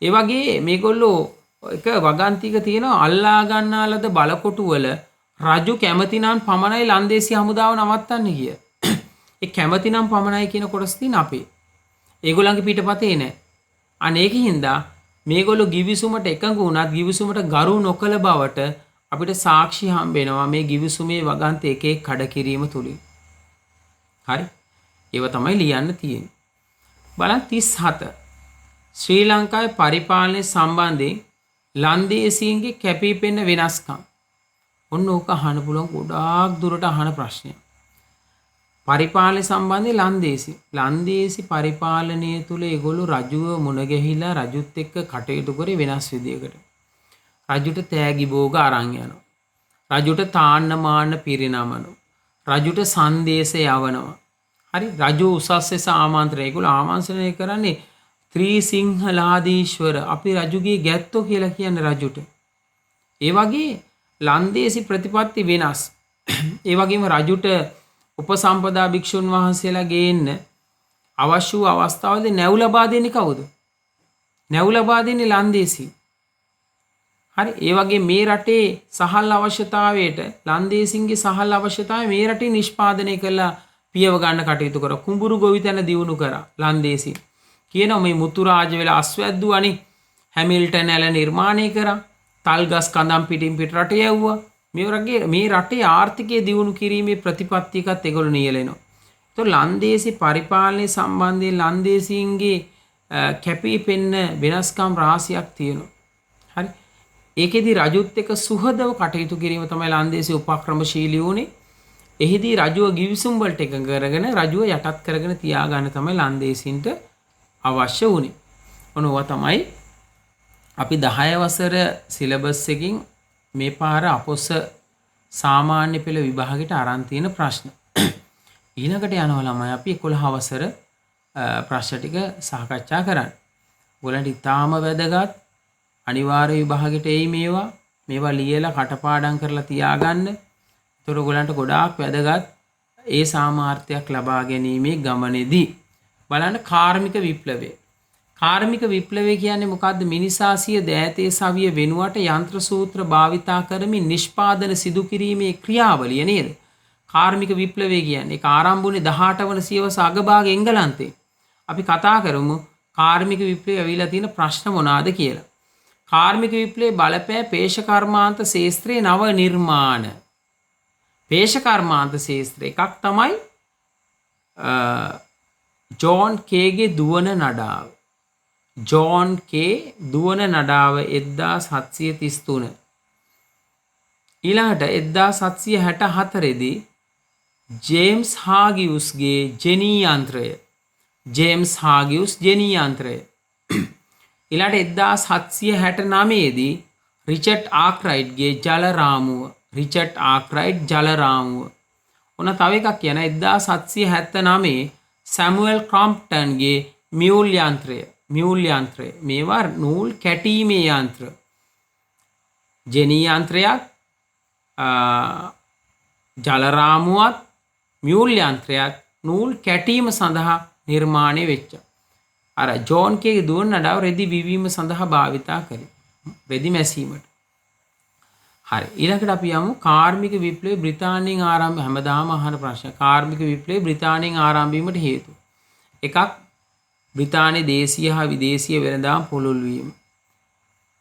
ඒ වගේ මේගොල්ලෝ එක වගන්තික තියෙනවා අල්ලා ගන්නා ලද බලකොටු වල රජු කැමති නම් පමණයි ලන්දේසි හමුදාව නවත්තන්නේ කිය. ඒ කැමති නම් පමණයි කියන කොටස තියෙන අපේ. ඒගොල්ලන්ගේ පිටපතේ නෑ. අනේකින්ද මේගොල්ලෝ ගිවිසුමට එකඟ වුණත් ගිවිසුමට ගරු නොකළ බවට අපිට සාක්ෂි හම්බ වෙනවා මේ ගිවිසුමේ වගන්ත එක එක කඩ කිරීම තුලින්. හරි. ඒව තමයි ලියන්න තියෙන්නේ. බලන්න 37 ශ්‍රී ලංකාවේ පරිපාලනය සම්බන්ධයෙන් ලන්දේසීන්ගේ කැපිපෙනෙන වෙනස්කම්. ඔන්න ඕක අහන්න පුළුවන් ගොඩාක් දුරට අහන ප්‍රශ්නයක්. පරිපාලනය සම්බන්ධයෙන් ලන්දේසි පරිපාලනය තුල ඒගොල්ලෝ රජුව මුණ ගැහිලා රජුත් එක්ක කටයුතු කරේ වෙනස් විදියකට. රජුට තෑගි භෝග අරන් යනවා. රජුට තාන්න මාන්න පිරිනමනවා. රජුට සංදේශ යවනවා. හරි රජු උසස් ආමන්ත්‍රණය ඒගොල්ලෝ ආමන්ත්‍රණය කරන්නේ ත්‍රිසිංහලාදීශ්වර අපි රජුගේ ගැත්තෝ කියලා කියන්නේ රජුට. ඒ වගේ ලන්දේසි ප්‍රතිපත්ති වෙනස්. ඒ වගේම රජුට උපසම්පදා භික්ෂුන් වහන්සේලා ගේන්න අවශ්‍ය වූ අවස්ථාවලදී නැව් ලබා දෙන්නේ කවුද? නැව් ලබා දෙන්නේ ලන්දේසි. හරි ඒ වගේ මේ රටේ සහල් අවශ්‍යතාවයට ලන්දේසින්ගේ සහල් අවශ්‍යතාවය මේ රටේ නිෂ්පාදනය කළා පියව ගන්න කටයුතු කරා. කුඹුරු ගොවිතැන දියුණු කරා ලන්දේසි. කියනවා මේ මුතු රාජ වෙලා අස්වැද්දුවනේ හැමිල්ටන් ඇල නිර්මාණය කරා. තල් ගස් කඳම් පිටින් පිට රට යවුවා. මේ රටේ ආර්ථිකය දියුණු කිරීමේ ප්‍රතිපත්තියකත් ඒගොල්ලෝ නියැලෙනවා. ඒතකොට ලන්දේසි පරිපාලනය සම්බන්ධයෙන් ලන්දේසීන්ගේ කැපී පෙනෙන වෙනස්කම් රාශියක් තියෙනවා. හරි. ඒකෙදි රජුත් එක්ක සුහදව කටයුතු කිරීම තමයි ලන්දේසි උපක්‍රමශීලී වුණේ. එහිදී රජුව ගිවිසුම් වලට එකඟ කරගෙන රජුව යටත් කරගෙන තියාගන්න තමයි ලන්දේසින්ට අවශ්‍ය වුණේ. ඔනවා තමයි අපි 10 වසර සිලබස් එකකින් මේ පාර අපොස සාමාන්‍ය පෙළ විභාගයට අරන් තියෙන ප්‍රශ්න. ඊළඟට යනවා ළමයි අපි 11 වසර ප්‍රශ්න ටික සාකච්ඡා කරන්න. ඔයගලන්ට ඉතාම වැදගත් අනිවාර්ය විභාගයට එයි මේවා ලියලා කටපාඩම් කරලා තියාගන්න. ඒතර ඔයගලන්ට ගොඩාක් වැදගත් ඒ සාමාර්ථයක් ලබා ගැනීමේ ගමනේදී බලන්න කාර්මික විප්ලවය. කාර්මික විප්ලවය කියන්නේ මොකද්ද? මිනිසා සිය දෑතේ සවිය වෙනුවට යන්ත්‍ර සූත්‍ර භාවිතා කරමින් නිෂ්පාදන සිදු කිරීමේ ක්‍රියාවලිය නේද? කාර්මික විප්ලවය කියන්නේ ඒක ආරම්භ වුණේ 18 වන සියවස අගභාග එංගලන්තේ. අපි කතා කරමු කාර්මික විප්ලවය ඇවිල්ලා තියෙන ප්‍රශ්න මොනවාද කියලා. කාර්මික විප්ලවයේ බලපෑ පේශකර්මාන්ත ශාස්ත්‍රයේ නව නිර්මාණ. පේශකර්මාන්ත ශාස්ත්‍රය එකක් තමයි ජෝන් කේගේ දුවන නඩාව. ජෝන් කේ දුවන නඩාව 1733. ඊළඟට 1764 දී ජේම්ස් හාගියුස්ගේ ජෙනී යන්ත්‍රය. ඊළඟට 1769 දී රිචඩ් ආක්‍රයිට්ගේ ජල රාමුව. ඔන්න තව එකක් කියන 1779 සැමුවෙල් ක්‍රොම්ප්ටන්ගේ මියුල් යන්ත්‍රය. මේවා නූල් කැටීමේ යන්ත්‍ර. ජෙනී යන්ත්‍රයක් ජල රාමුවත් මියුල් යන්ත්‍රයක් නූල් කැටීම සඳහා නිර්මාණය වෙච්ච. අර ජෝන් කේගේ දුවන නඩාව රෙදි විවීම සඳහා භාවිතා කරේ. රෙදි මැසීමට. හරි. ඊළඟට අපි යමු කාර්මික විප්ලවය බ්‍රිතාන්‍යයෙන් ආරම්භ හැමදාම අහන ප්‍රශ්න. කාර්මික විප්ලවය බ්‍රිතාන්‍යයෙන් ආරම්භ වීමට හේතු. එකක් බ්‍රිතාන්‍යයේ දේශීය හා විදේශීය වෙළඳාම් පුළුල් වීම.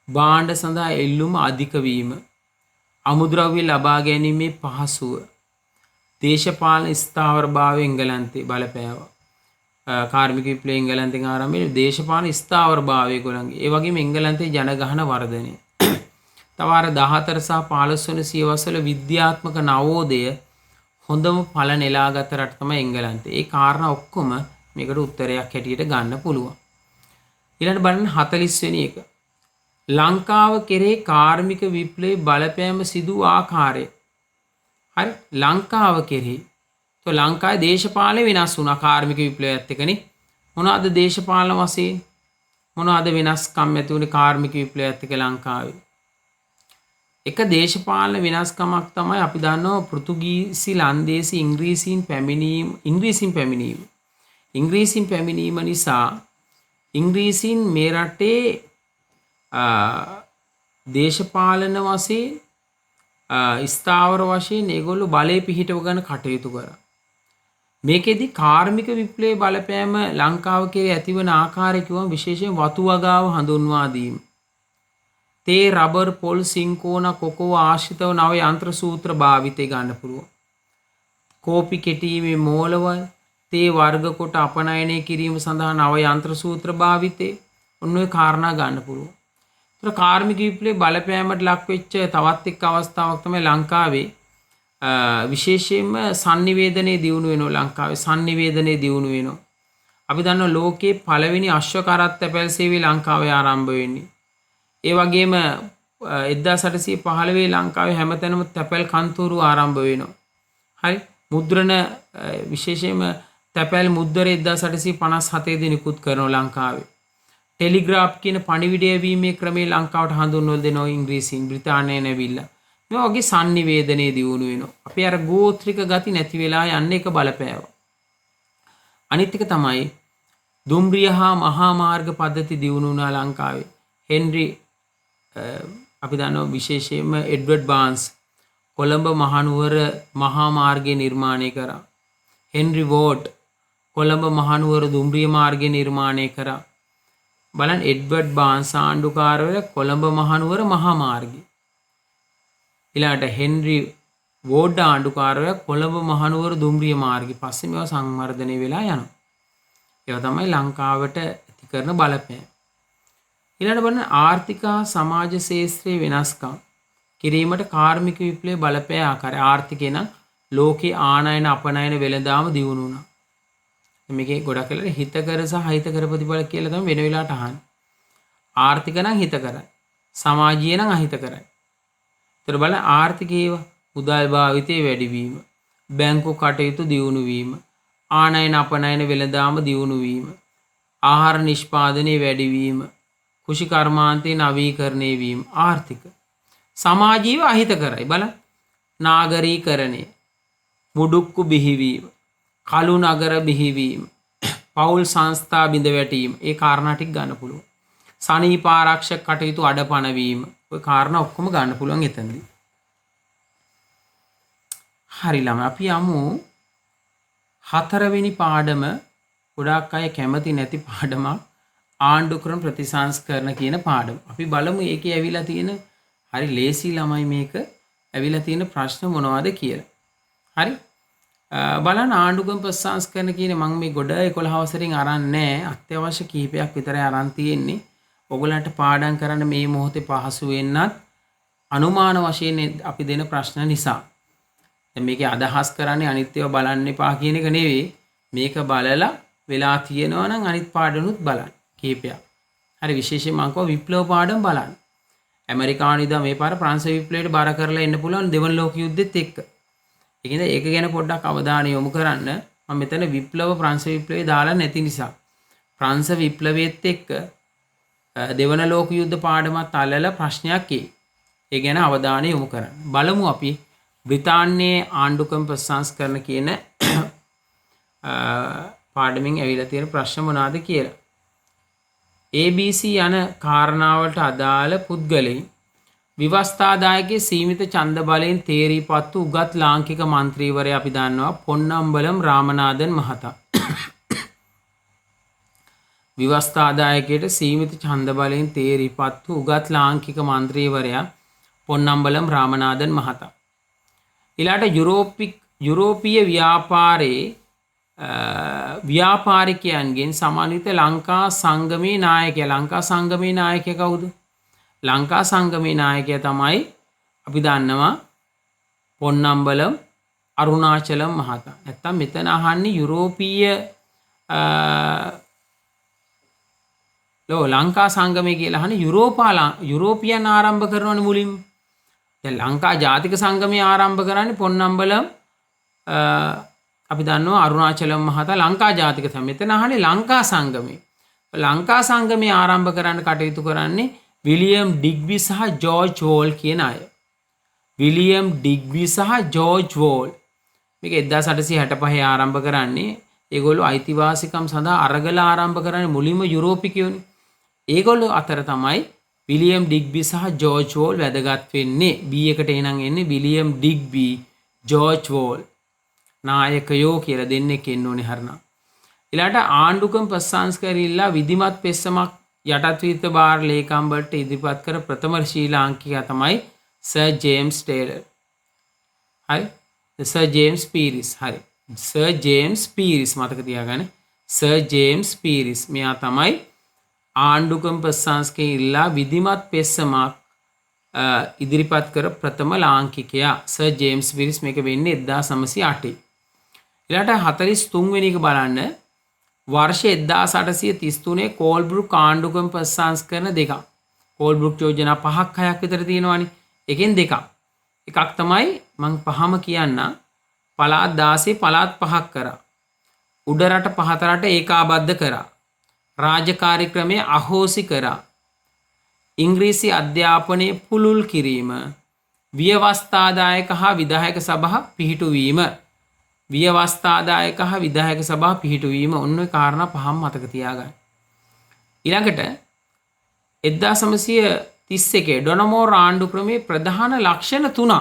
භාණ්ඩ සඳහා එල්ලුම අධික වීම. අමුද්‍රව්‍ය ලබා ගැනීමේ පහසුව. දේශපාලන ස්ථාවරභාවය එංගලන්තේ බලපෑවා. කාර්මික විප්ලවය එංගලන්තෙන් ආරම්භ වෙන්නේ දේශපාලන ස්ථාවරභාවය ඒගොල්ලන්ගේ. ඒ වගේම එංගලන්තේ ජනගහන වර්ධනය. තව අර 14 සහ 15 වන සියවස්වල විද්‍යාත්මක නවෝදය හොඳම ඵල නෙලාගත් රට තමයි එංගලන්තේ. ඒ කාරණා ඔක්කොම මේකට උත්තරයක් හැටියට ගන්න පුළුවන්. ඊළඟට බලන්න 40 වෙනි එක. ලංකාව කෙරේ කාර්මික විප්ලවයේ බලපෑම සිදු ආකාරය. හරි ලංකාව කෙරේ. તો ලංකාවේ දේශපාලනය වෙනස් වුණා කාර්මික විප්ලවයත් එක්කනේ. මොනවාද දේශපාලන වශයෙන් මොනවාද වෙනස්කම් ඇති වුණේ කාර්මික විප්ලවයත් එක්ක ලංකාවේ? එක දේශපාලන වෙනස්කමක් තමයි අපි දන්නවා පෘතුගීසි ලන්දේසි ඉංග්‍රීසීන් පැමිණීම නිසා ඉංග්‍රීසීන් මේ රටේ දේශපාලන වශයෙන් ස්ථාවර වශයෙන් ඒගොල්ලෝ බලය පිහිටව ගන්න කටයුතු කරා. මේකෙදි කාර්මික විප්ලවයේ බලපෑම ලංකාව කෙරේ ඇතිවන ආකාරය කිව්වම විශේෂයෙන් වතු වගාව හඳුන්වා දීම. තේ රබර් පොල් සිංකෝන කොකෝ ආශ්‍රිතව නව යන්ත්‍ර සූත්‍ර භාවිතය ගන්න පුළුවන්. කෝපි කෙටීමේ මෝලවල් තේ වර්ග කොට අපනයනය කිරීම සඳහා නව යන්ත්‍ර සූත්‍ර භාවිතේ ඔන්න ඔය කාරණා ගන්න පුළුවන්. ඒතර කාර්මික විප්ලවයේ බලපෑමට ලක් වෙච්ච තවත් එක් අවස්ථාවක් තමයි ලංකාවේ විශේෂයෙන්ම sannivedanaye දියුණු වෙනවා. ලංකාවේ sannivedanaye දියුණු වෙනවා. අපි දන්නවා ලෝකයේ පළවෙනි අශ්ව කරත් තැපැල් සේවය ලංකාවේ ආරම්භ වෙන්නේ. ඒ වගේම 1815 ලංකාවේ හැමතැනම තැපැල් කන්තෝරු ආරම්භ වෙනවා. හරි මුද්‍රණ විශේෂයෙන්ම තැපැල් මුද්‍රණය 1857 දී නිකුත් කරනවා ලංකාවේ. ටෙලිග්‍රාෆ් කියන පණිවිඩය වීමේ ක්‍රමය ලංකාවට හඳුන්වලා දෙනවා ඉංග්‍රීසියෙන් බ්‍රිතාන්‍යයෙන් ඇවිල්ලා. මේ වගේ sannivedanaye දියුණු වෙනවා. අපි අර ගෝත්‍රික ගති නැති වෙලා යන්න එක බලපෑවා. අනිත් එක තමයි දුම්රිය හා මහා මාර්ග පද්ධති දියුණු වුණා ලංකාවේ. හෙන්රි අපි දන්නවා විශේෂයෙන්ම එඩ්වඩ් බාන්ස් කොළඹ මහනුවර මහා මාර්ගය නිර්මාණය කරා. හෙන්රි වෝට් කොළඹ මහනුවර දුම්රිය මාර්ගය නිර්මාණය කරා. බලන්න එඩ්වඩ් බාන්ස් ආණ්ඩුකාරවරයා කොළඹ මහනුවර මහා මාර්ගය. ඊළඟට හෙන්රි වෝඩ් ආණ්ඩුකාරවරයා කොළඹ මහනුවර දුම්රිය මාර්ගය. පස්සේ මේවා සංවර්ධනය වෙලා යනවා. ඒවා තමයි ලංකාවට ඇති කරන බලපෑම. ඊළඟට බලන්න ආර්ථික සමාජ ශාස්ත්‍රයේ වෙනස්කම් කිරීමට කාර්මික විප්ලවයේ බලපෑ ආකාරය. ආර්ථිකය නම් ලෝකේ ආනයන අපනයන වෙළඳාම දියුණු වුණා. මේකේ ගොඩක් වෙලාවට හිතකර සහ අහිතකර ප්‍රතිඵල කියලා තමයි වෙන වෙලාවට අහන්නේ. ආර්ථික නම් හිතකරයි. සමාජීය නම් අහිතකරයි. ඒතර බලන්න ආර්ථිකයේව මුදල් භාවිතයේ වැඩිවීම, බැංකු කටයුතු දියුණු වීම, ආනයන අපනයන වෙළඳාම දියුණු වීම, ආහාර නිෂ්පාදනයේ වැඩිවීම, කෘෂි කර්මාන්තයේ නවීකරණය වීම ආර්ථික. සමාජීය අහිතකරයි. බලන්න නාගරීකරණය, මුඩුක්කු බිහිවීම, කළු නගර බිහිවීම, පවුල් සංස්ථා බිඳ වැටීම ඒ කාරණා ටික ගන්න පුළුවන්. සනීප ආරක්ෂක කටයුතු අඩපණ වීම ඔය කාරණා ඔක්කොම ගන්න පුළුවන් එතනදී. හරි ළමයි අපි යමු හතරවෙනි පාඩම. ගොඩාක් අය කැමති නැති පාඩමක් ආණ්ඩු ක්‍රම ප්‍රතිසංස්කරණ කියන පාඩම. අපි බලමු ඒකේ ඇවිල්ලා තියෙන හරි ලේසි ළමයි මේක ඇවිල්ලා තියෙන ප්‍රශ්න මොනවද කියලා. හරි බලන්න ආණ්ඩුක්‍රම ප්‍රතිසංස්කරණ කියන මම මේ ගොඩ 11 වසරින් අරන් නැහැ. අත්‍යවශ්‍ය කීපයක් විතරයි අරන් තියෙන්නේ. ඔයගලන්ට පාඩම් කරන්න මේ මොහොතේ පහසු වෙන්නත් අනුමාන වශයෙන් අපි දෙන ප්‍රශ්න නිසා. දැන් මේකේ අදහස් කරන්නේ අනිත් ඒවා බලන්න එපා කියන එක නෙවෙයි. මේක බලලා වෙලා තියෙනවා නම් අනිත් පාඩනුත් බලන්න කීපයක්. හරි විශේෂයෙන් මම කව විප්ලව පාඩම් බලන්න. ඇමරිකානු ඉදා මේ පාර ප්‍රංශ විප්ලවයට බාර කරලා එන්න පුළුවන් දෙවන ලෝක යුද්ධෙත් එක්ක. ඒකින්ද ඒක ගැන පොඩ්ඩක් අවධානය යොමු කරන්න. මම මෙතන විප්ලව ප්‍රංශ විප්ලවය දාලා නැති නිසා ප්‍රංශ විප්ලවයේත් එක්ක දෙවන ලෝක යුද්ධ පාඩමත් අල්ලලා ප්‍රශ්නයක් ඒ ගැන අවධානය යොමු කරන්න. බලමු අපි බ්‍රිතාන්‍යයේ ආණ්ඩුක්‍රම ප්‍රතිසංස්කරණ කියන පාඩමින් ඇවිල්ලා තියෙන ප්‍රශ්න මොනවාද කියලා. ABC යන කාරණාවලට අදාළ පුද්ගලයන් විවස්ථාදායකයේ සීමිත ඡන්ද බලයෙන් තේරීපත්තු උගත් ලාංකික മന്ത്രിවරයා අපි දන්නවා පොන්නම්බලම් රාමනාදන් මහතා. විවස්ථාදායකයට සීමිත ඡන්ද බලයෙන් තේරීපත්තු උගත් ලාංකික മന്ത്രിවරයා පොන්නම්බලම් රාමනාදන් මහතා. ඊළාට යුරෝපීය ව්‍යාපාරයේ ව්‍යාපාරිකයන්ගෙන් සමන්විත ලංකා සංගමේ නායකයා. ලංකා සංගමේ නායකයා කවුද? ලංකා සංගමේ නායකයා තමයි අපි දන්නවා පොන්නම්බලම් අරුණාචලම් මහතා. නැත්තම් මෙතන අහන්නේ යුරෝපීය ලංකා සංගමය කියලා අහන්නේ යුරෝපියන් ආරම්භ කරනවනේ මුලින්ම. දැන් ලංකා ජාතික සංගමය ආරම්භ කරන්නේ පොන්නම්බලම් අපි දන්නවා අරුණාචලම් මහතා ලංකා ජාතික සංගමය. මෙතන අහන්නේ ලංකා සංගමය. ලංකා සංගමය ආරම්භ කරන්න කටයුතු කරන්නේ විලියම් ඩිග්බි සහ ජෝර්ජ් වෝල් කියන අය. විලියම් ඩිග්බි සහ ජෝර්ජ් වෝල්. මේක 1865 ආරම්භ කරන්නේ ඒගොල්ලෝ අයිතිවාසිකම් සඳහා අරගල ආරම්භ කරන්නේ මුලින්ම යුරෝපිකයෝනේ. ඒගොල්ලෝ අතර තමයි විලියම් ඩිග්බි සහ ජෝර්ජ් වෝල් වැදගත් වෙන්නේ. B එකට එනං එන්නේ විලියම් ඩිග්බි ජෝර්ජ් වෝල් නායකයෝ කියලා දෙන්නෙක් එන්න ඕනේ හරිනම්. ඊළාට ආණ්ඩුක්‍රම ප්‍රතිසංස්කරණයලා විධිමත් පෙස්සමක් යටත් විත්ත භාර ලේකම් වලට ඉදිරිපත් කර ප්‍රථම ශ්‍රී ලාංකිකයා තමයි සර් ජේම්ස් ටේලර්. හරි. Sir James Peiris. හරි. සර් ජේම්ස් පීරිස් මතක තියාගන්න. සර් ජේම්ස් පීරිස් මෙයා තමයි ආණ්ඩුක්‍රම ප්‍රතිසංස්කරණයලා විධිමත් පෙස්සමක් ඉදිරිපත් කර ප්‍රථම ලාංකිකයා. සර් ජේම්ස් පීරිස් මේක වෙන්නේ 1908. ඊළාට 43 වෙනි එක බලන්න. वर्ष 1833 कोलब्रुक ආණ්ඩුක්‍රම ප්‍රතිසංස්කරණ දෙකක්. कोलब्रुक යෝජනා 5ක් 6ක් විතර තියෙනවානේ. එකෙන් දෙකක්. එකක් තමයි මම පහම කියන්න පළාත් 16 පළාත් 5ක් කරා. උඩ රට පහත රට ඒකාබද්ධ කරා. රාජකාරී ක්‍රමයේ අහෝසි කරා. ඉංග්‍රීසි අධ්‍යාපනයේ පුළුල් කිරීම. ව්‍යවස්ථාදායක හා විධායක සභා පිහිටුවීම. ව්‍යවස්ථාදායක හා විධායක සභා පිහිටුවීම ඔන්න ඔය කාරණා පහම මතක තියාගන්න. ඊළඟට 1931 ඩොනමෝර් ආණ්ඩු ක්‍රමයේ ප්‍රධාන ලක්ෂණ 3.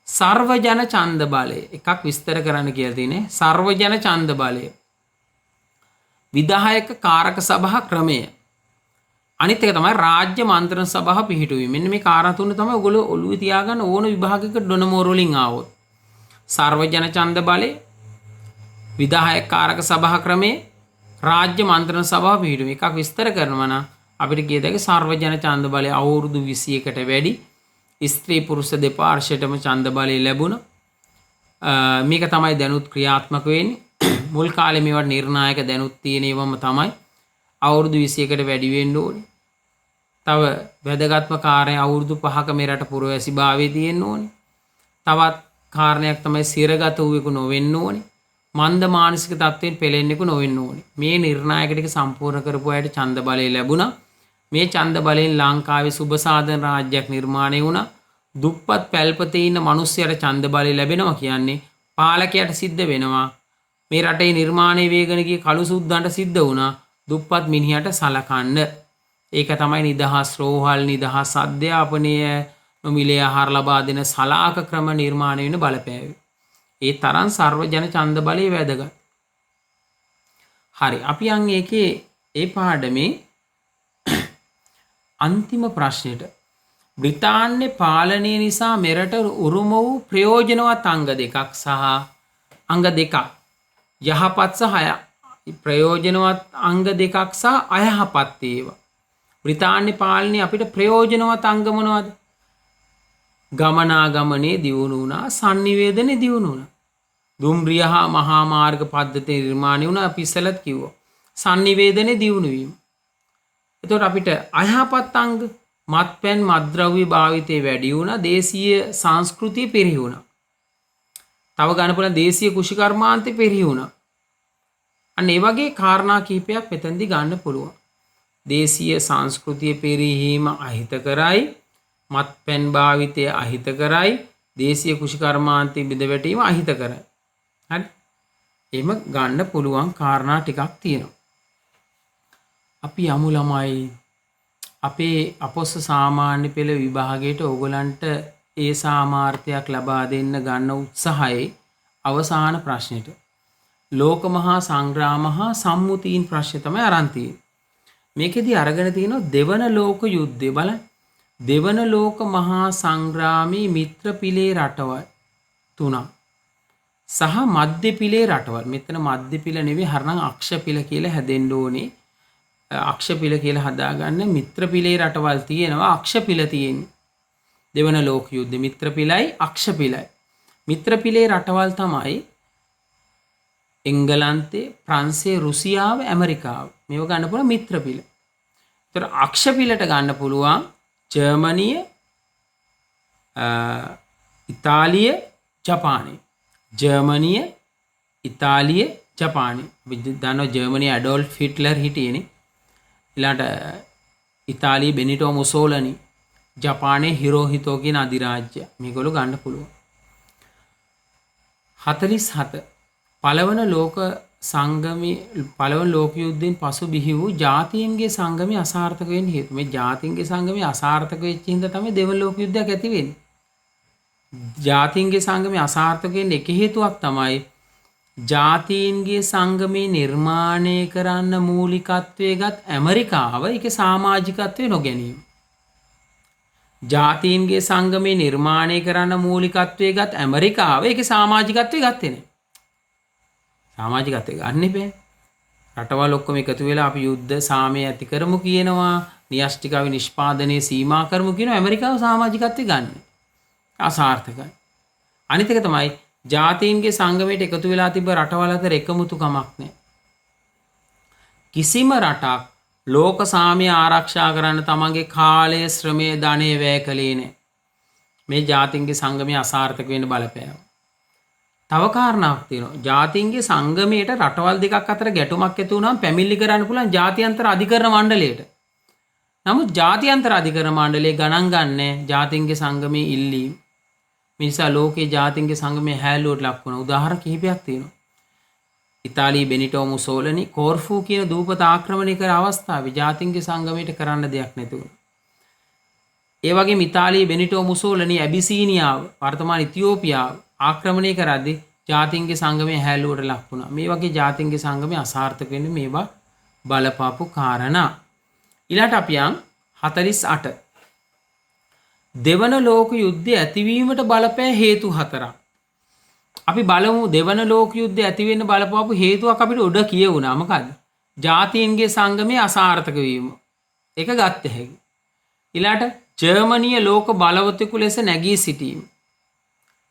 සර්වජන ඡන්ද බලය. එකක් විස්තර කරන්න කියලා තියෙන්නේ. සර්වජන ඡන්ද බලය. විධායක කාරක සභා ක්‍රමය. අනිත් එක තමයි රාජ්‍ය මන්ත්‍රණ සභා පිහිටුවීම. මෙන්න මේ කාරණා තුන තමයි ඔයගොල්ලෝ ඔළුවේ තියාගන්න ඕන විභාගයක ඩොනමෝර් වලින් ආවොත්. සර්වජන ඡන්ද බලය, විධායක කාරක සභා ක්‍රමය, රාජ්‍ය මන්ත්‍රණ සභාව පිහිටුවීම. එකක් විස්තර කරනවා නම් අපිට කියදක සර්වජන ඡන්ද බලය අවුරුදු 21කට වැඩි ස්ත්‍රී පුරුෂ දෙපාර්ශ්වයටම ඡන්ද බලය ලැබුණා. මේක තමයි දැනුත් ක්‍රියාත්මක වෙන්නේ. මුල් කාලේ මේවට නිර්ණායක දැනුත් තියෙන ඒවම තමයි අවුරුදු 21කට වැඩි වෙන්න ඕනේ. තව වැදගත්ම කාර්යය අවුරුදු 5ක මෙරට පුරවැසිභාවයේ තියෙන්න ඕනේ. තවත් කාරණයක් තමයි සිරගත වූවෙකු නොවෙන්න ඕනේ. මන්ද මානසික තත්ත්වයෙන් පෙළෙන්නෙකු නොවෙන්න ඕනේ. මේ නිර්ණායක ටික සම්පූර්ණ කරපු අයට ඡන්ද බලය ලැබුණා. මේ ඡන්ද බලයෙන් ලංකාවේ සුබ සාධන රාජ්‍යයක් නිර්මාණය වුණා. දුප්පත් පැල්පතේ ඉන්න මිනිස්සුන්ට ඡන්ද බලය ලැබෙනවා කියන්නේ පාලකයාට සිද්ධ වෙනවා. මේ රටේ නිර්මාණය වේගන ගිය කළු සුද්දන්ට සිද්ධ වුණා දුප්පත් මිනිහට සලකන්න. ඒක තමයි නිදහස් රෝහල්, නිදහස් අධ්‍යාපනය, නොමිලේ ආහාර ලබා දෙන සලාක ක්‍රම නිර්මාණය වෙන බලපෑවේ. ඒ තරම් සර්වජන ඡන්ද බලය වැදගත්. හරි. අපි යන් ඒකේ ඒ පාඩමේ අන්තිම ප්‍රශ්නෙට බ්‍රිතාන්‍ය පාලනය නිසා මෙරට උරුම වූ ප්‍රයෝජනවත් අංග දෙකක් සහ අංග දෙකක් යහපත් සහ ප්‍රයෝජනවත් අංග දෙකක් සහ අයහපත් ඒවා. බ්‍රිතාන්‍ය පාලනය අපිට ප්‍රයෝජනවත් අංග මොනවද? ගමනාගමනයේ දියුණු වුණා, sannivedanaye දියුණු වුණා. දුම්රිය හා මහා මාර්ග පද්ධතිය නිර්මාණය වුණා. අපි ඉස්සෙල්ලත් කිව්වා. sannivedanaye දියුණු වීම. එතකොට අපිට අයහපත් අංග මත්පැන් මත්ද්‍රව්‍ය භාවිතය වැඩි වුණා. දේශීය සංස්කෘතිය පිරිහි වුණා. තව ගන්න පුළුවන් දේශීය කුෂිකර්මාන්තය පිරිහි වුණා. අන්න ඒ වගේ කාරණා කීපයක් මෙතනදී ගන්න පුළුවන්. දේශීය සංස්කෘතිය පිරිහීම අහිතකරයි, මත්පැන් භාවිතය අහිතකරයි, දේශීය කුෂිකර්මාන්තය බිඳ වැටීම අහිතකරයි. හරි. එහෙම ගන්න පුළුවන් කාරණා ටිකක් තියෙනවා. අපි යමු ළමයි අපේ අපොස්ස සාමාන්‍ය පෙළ විභාගයට ඕගලන්ට ඒ සාමාර්ථයක් ලබා දෙන්න ගන්න උත්සාහයේ අවසාන ප්‍රශ්නෙට ලෝක මහා සංග්‍රාම හා සම්මුතීන් ප්‍රශ්න තමයි අරන් තියෙන්නේ. මේකෙදි අරගෙන තියෙනවා දෙවන ලෝක යුද්ධය බලන්න. දෙවන ලෝක මහා සංග්‍රාමී මිත්‍ර පිලේ රටවල් තුනක් සහ මධ්‍ය පිලේ රටවල්. මෙතන මධ්‍ය පිල නෙවෙයි හරනම් අක්ෂ පිල කියලා හැදෙන්න ඕනේ. අක්ෂ පිල කියලා හදාගන්න. මිත්‍ර පිලේ රටවල් තියෙනවා, අක්ෂ පිල තියෙන්නේ. දෙවන ලෝක යුද්ධ මිත්‍ර පිලයි අක්ෂ පිලයි. මිත්‍ර පිලේ රටවල් තමයි එංගලන්තේ, ප්‍රංශය, රුසියාව, ඇමරිකාව. මේව ගන්න පුළුවන් මිත්‍ර පිල. ඒතර අක්ෂ පිලට ගන්න පුළුවන් ජර්මනිය, ඉතාලිය, ජපානය. ජර්මනිය, ඉතාලිය, ජපානය. දන්නවා ජර්මනිය ඇඩෝල්ෆ් හිට්ලර් හිටියේනේ. ඊළඟට ඉතාලිය බෙනිටෝ මුසෝලිනි, ජපානයේ හිරෝහිතෝ කියන අධිරාජ්‍ය. මේගොල්ලෝ ගන්න පුළුවන්. 47 පළවන ලෝක සංගමයේ පළවන ලෝක යුද්ධයෙන් පසු බිහි වූ ජාතීන්ගේ සංගමයේ අසාර්ථක වෙන්න හේතු. මේ ජාතීන්ගේ සංගමයේ අසාර්ථක වෙච්ච හින්දා තමයි දෙවන ලෝක යුද්ධයක් ඇති වෙන්නේ. ජාතීන්ගේ සංගමයේ අසාර්ථක වෙන්න එක හේතුවක් තමයි ජාතීන්ගේ සංගමේ නිර්මාණය කරන්න මූලිකත්වයේ ගත් ඇමරිකාව ඒකේ සමාජිකත්වය නොගැනීම. ජාතීන්ගේ සංගමේ නිර්මාණය කරන්න මූලිකත්වයේ ගත් ඇමරිකාව ඒකේ සමාජිකත්වය ගත්තේ නැහැ. සමාජිකත්වය ගන්න එපා. රටවල් ඔක්කොම එකතු වෙලා අපි යුද්ධ සාමය ඇති කරමු කියනවා. න්‍යෂ්ටික නිෂ්පාදනයේ සීමා කරමු කියනවා. ඇමරිකාව සමාජිකත්වය ගන්න. අසාර්ථකයි. අනිත් එක තමයි ජාතීන්ගේ සංගමයට එකතු වෙලා තිබ්බ රටවල් අතර එකමුතුකමක් නැහැ. කිසිම රටක් ලෝක සාමය ආරක්ෂා කරන්න තමන්ගේ කාලය, ශ්‍රමය, ධනය වැය කළේ නැහැ. මේ ජාතීන්ගේ සංගමය අසාර්ථක වෙන්න බලපෑවා. තව කාරණාවක් තියෙනවා. ජාතීන්ගේ සංගමයට රටවල් දෙකක් අතර ගැටුමක් ඇති වුණාම පැමිණිලි කරන්න පුළුවන් ජාත්‍යන්තර අධිකරණ මණ්ඩලයට. නමුත් ජාත්‍යන්තර අධිකරණ මණ්ඩලය ගණන් ගන්නෑ ජාතීන්ගේ සංගමයේ ඉල්ලීම්. මිනිසා ලෝකේ ජාතීන්ගේ සංගමයේ හැලුවට ලක් වුණා. උදාහරණ කිහිපයක් තියෙනවා. ඉතාලියේ බෙනිටෝ මුසෝලිනි කෝර්ෆු කියන දූපත ආක්‍රමණය කර අවස්ථාවේ ජාතීන්ගේ සංගමයට කරන්න දෙයක් නැති වුණා. ඒ වගේම ඉතාලියේ බෙනිටෝ මුසෝලිනි ඇබිසීනියාව වර්තමාන ඉතියෝපියාව ආක්‍රමණය කරද්දී ජාතීන්ගේ සංගමයේ හැලුවට ලක් වුණා. මේ වගේ ජාතීන්ගේ සංගමයේ අසාර්ථක වෙන්නේ මේවා බලපාපු කාරණා. ඊළාට අපි යන් 48 දෙවන ලෝක යුද්ධය ඇතිවීමට බලපෑ හේතු 4ක්. අපි බලමු දෙවන ලෝක යුද්ධය ඇති වෙන්න බලපාපු හේතුවක් අපිට උඩ කියවුණා. මොකද්ද? ජාතීන්ගේ සංගමයේ අසාර්ථක වීම. ඒක ගත්ත හැකි. ඊළාට ජර්මනිය ලෝක බලවතෙකු ලෙස නැගී සිටීම.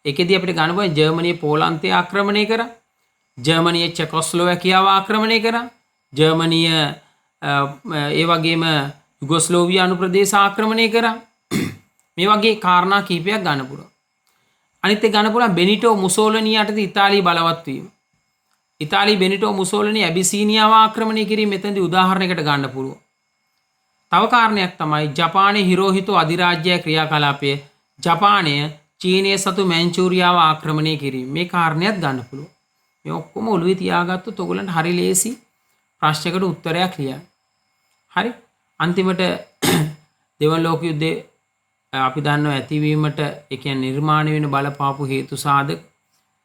ඒකෙදී අපිට ගන්න පුළුවන් ජර්මනිය පෝලන්තය ආක්‍රමණය කරා. ජර්මනිය චෙකොස්ලෝවාකියාව ආක්‍රමණය කරා. ජර්මනිය ඒ වගේම යුගොස්ලෝවියානු ප්‍රදේශ ආක්‍රමණය කරා. මේ වගේ කාරණා කීපයක් ගන්න පුළුවන්. අනිත් එක ගන්න පුළුවන් බෙනිටෝ මුසෝලිනි යටතේ ඉතාලිය බලවත් වීම. ඉතාලිය බෙනිටෝ මුසෝලිනි ඇබිසීනියාව ආක්‍රමණය කිරීම මෙතනදී උදාහරණයකට ගන්න පුළුවන්. තව කාරණයක් තමයි ජපානයේ හිරෝහිතෝ අධිරාජ්‍ය ක්‍රියාකලාපයේ ජපානය චීනයේ සතු මැන්චූරියාව ආක්‍රමණය කිරීම. මේ කාරණයක් ගන්න පුළුවන්. මේ ඔක්කොම ඔළුවේ තියාගත්තොත් ඔයගලන්ට හරි ලේසි ප්‍රශ්නයකට උත්තරයක් ලියන්න. හරි. අන්තිමට දෙවන ලෝක යුද්ධේ අපි දන්නවා ඇතිවීමට ඒ කියන්නේ නිර්මාණය වෙන බලපාපු හේතු සාධක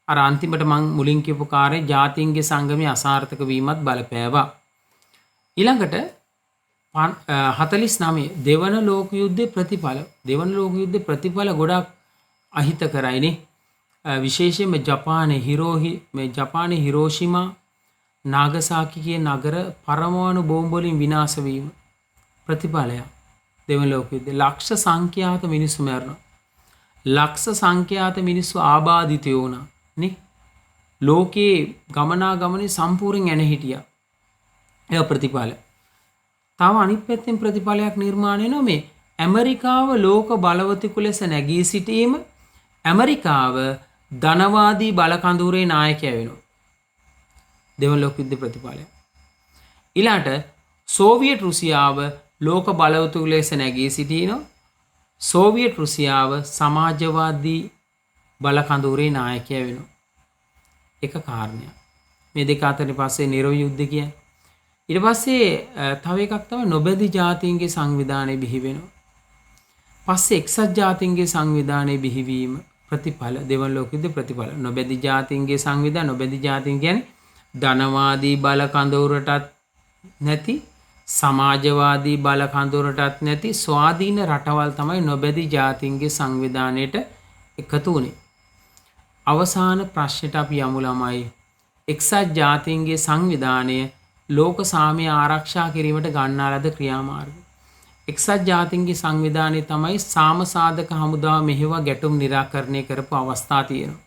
අර අන්තිමට මම මුලින් කියපු කාර්යය ජාතීන්ගේ සංගමයේ අසාර්ථක වීමත් බලපෑවා. ඊළඟට 49 දෙවන ලෝක යුද්ධේ ප්‍රතිඵල. දෙවන ලෝක යුද්ධේ ප්‍රතිඵල ගොඩක් අහිතකරයිනේ. විශේෂයෙන්ම ජපානයේ හිරෝෂිමා නාගසාකි කියන නගර පරමාණු බෝම්බ වලින් විනාශ වීම ප්‍රතිඵලයක්. දෙවන ලෝක යුද්ධේ ලක්ෂ සංඛ්‍යාත මිනිස්සු මැරුණා. ලක්ෂ සංඛ්‍යාත මිනිස්සු ආබාධිතයෝ වුණා නේ. ලෝකේ ගමනාගමනේ සම්පූර්ණයෙන් ඇන හිටියා. ඒ ප්‍රතිඵල. තව අනිත් පැත්තෙන් ප්‍රතිඵලයක් නිර්මාණය වෙනවා මේ ඇමරිකාව ලෝක බලවතෙකු ලෙස නැගී සිටීම. ඇමරිකාව ධනවාදී බලකඳුරේ නායකයා වෙනවා. දෙවන ලෝක යුද්ධ ප්‍රතිඵලය. ඊළාට සෝවියට් රුසියාව ලෝක බලවතෙකු ලෙස නැගී සිටිනවා. සෝවියට් රුසියාව සමාජවාදී බලකඳුරේ නායකයා වෙනවා. එක කාරණයක්. මේ දෙක අතරින් පස්සේ නිරව යුද්ධ කියන්නේ. ඊට පස්සේ තව එකක් තමයි නොබැදි ජාතීන්ගේ සංවිධානය බිහි වෙනවා. පස්සේ එක්සත් ජාතීන්ගේ සංවිධානයේ බිහිවීම ප්‍රතිඵල දෙවන ලෝක යුද්ධ ප්‍රතිඵල. නොබැදි ජාතීන්ගේ සංවිධාන නොබැදි ජාතීන් කියන්නේ ධනවාදී බලකඳවුරටත් නැති සමාජවාදී බලකඳවුරටත් නැති ස්වාධීන රටවල් තමයි නොබැදි ජාතීන්ගේ සංවිධානයට එකතු වුණේ. අවසාන ප්‍රශ්නයට අපි යමු ළමයි. එක්සත් ජාතීන්ගේ සංවිධානය ලෝක සාමය ආරක්ෂා කිරීමට ගන්නා ලද ක්‍රියාමාර්ග. එක්සත් ජාතීන්ගේ සංවිධානය තමයි සාමසාධක හමුදාව මෙහෙව ගැටුම් निराකරණය කරපු අවස්ථා තියෙනවා.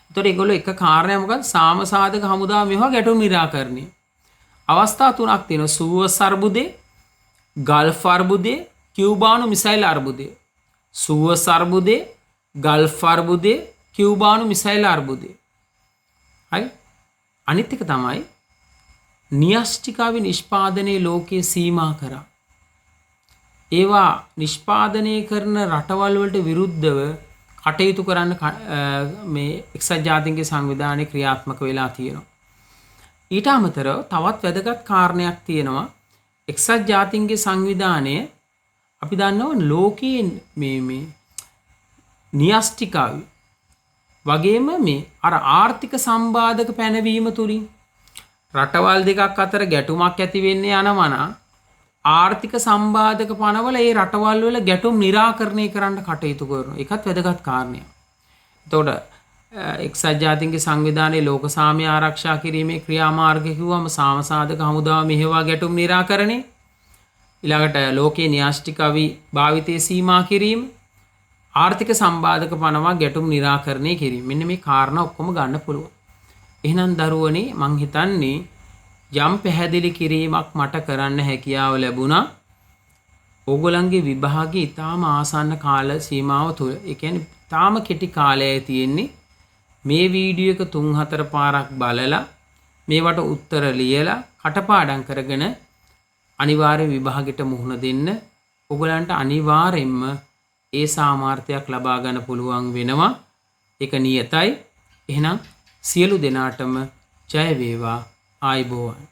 ඒතකොට ඒගොල්ලෝ එක කාරණයක් මොකක්ද? සාමසාධක හමුදාව මෙහෙව ගැටුම් निराකරණය. අවස්ථා තුනක් තියෙනවා. සුවස් අර්බුදය, ගල්ෆ් අර්බුදය, කියුබානු මිසයිල් අර්බුදය. සුවස් අර්බුදය, ගල්ෆ් අර්බුදය, කියුබානු මිසයිල් අර්බුදය. හරි. අනිත් එක තමයි න්‍යෂ්ටිකාවේ නිෂ්පාදනයේ ලෝකයේ සීමා කරා. ඒවා නිෂ්පාදනය කරන රටවල් වලට විරුද්ධව කටයුතු කරන්න මේ එක්සත් ජාතීන්ගේ සංවිධානයේ ක්‍රියාත්මක වෙලා තියෙනවා. ඊට අමතරව තවත් වැදගත් කාරණයක් තියෙනවා. එක්සත් ජාතීන්ගේ සංවිධානය අපි දන්නවා ලෝකයේ මේ න්‍යෂ්ටිකාවි වගේම මේ අර ආර්ථික සම්බාධක පැනවීම තුලින් රටවල් දෙකක් අතර ගැටුමක් ඇති වෙන්නේ යනවනම් ආර්ථික සම්බාධක පනවල ඒ රටවල් වල ගැටුම් निराකරණය කරන්න කටයුතු කරනවා. ඒකත් වැදගත් කාරණයක්. එතකොට එක්සත් ජාතීන්ගේ සංවිධානයේ ලෝක සාමය ආරක්ෂා කිරීමේ ක්‍රියාමාර්ග කිව්වම සාමසාධක හමුදාව මෙහෙවා ගැටුම් निराකරණය, ඊළඟට ලෝකයේ න්‍යෂ්ටිකවි භාවිතයේ සීමා කිරීම, ආර්ථික සම්බාධක පනවා ගැටුම් निराකරණය කිරීම. මෙන්න මේ කාරණා ඔක්කොම ගන්න පුළුවන්. එහෙනම් දරුවනේ මං හිතන්නේ යම් පැහැදිලි කිරීමක් මට කරන්න හැකියාව ලැබුණා. ඕගොල්ලන්ගේ විභාගයේ ඊටාම ආසන්න කාල සීමාව තුළ, ඒ කියන්නේ ඊටාම කෙටි කාලයයි තියෙන්නේ. මේ වීඩියෝ එක 3-4 පාරක් බලලා මේවට උත්තර ලියලා කටපාඩම් කරගෙන අනිවාර්ය විභාගෙට මුහුණ දෙන්න. ඕගොල්ලන්ට අනිවාර්යෙන්ම ඒ සාමාර්ථයක් ලබා ගන්න පුළුවන් වෙනවා. ඒක නියතයි. එහෙනම් සියලු දෙනාටම ජය වේවා. ආයුබෝවන්.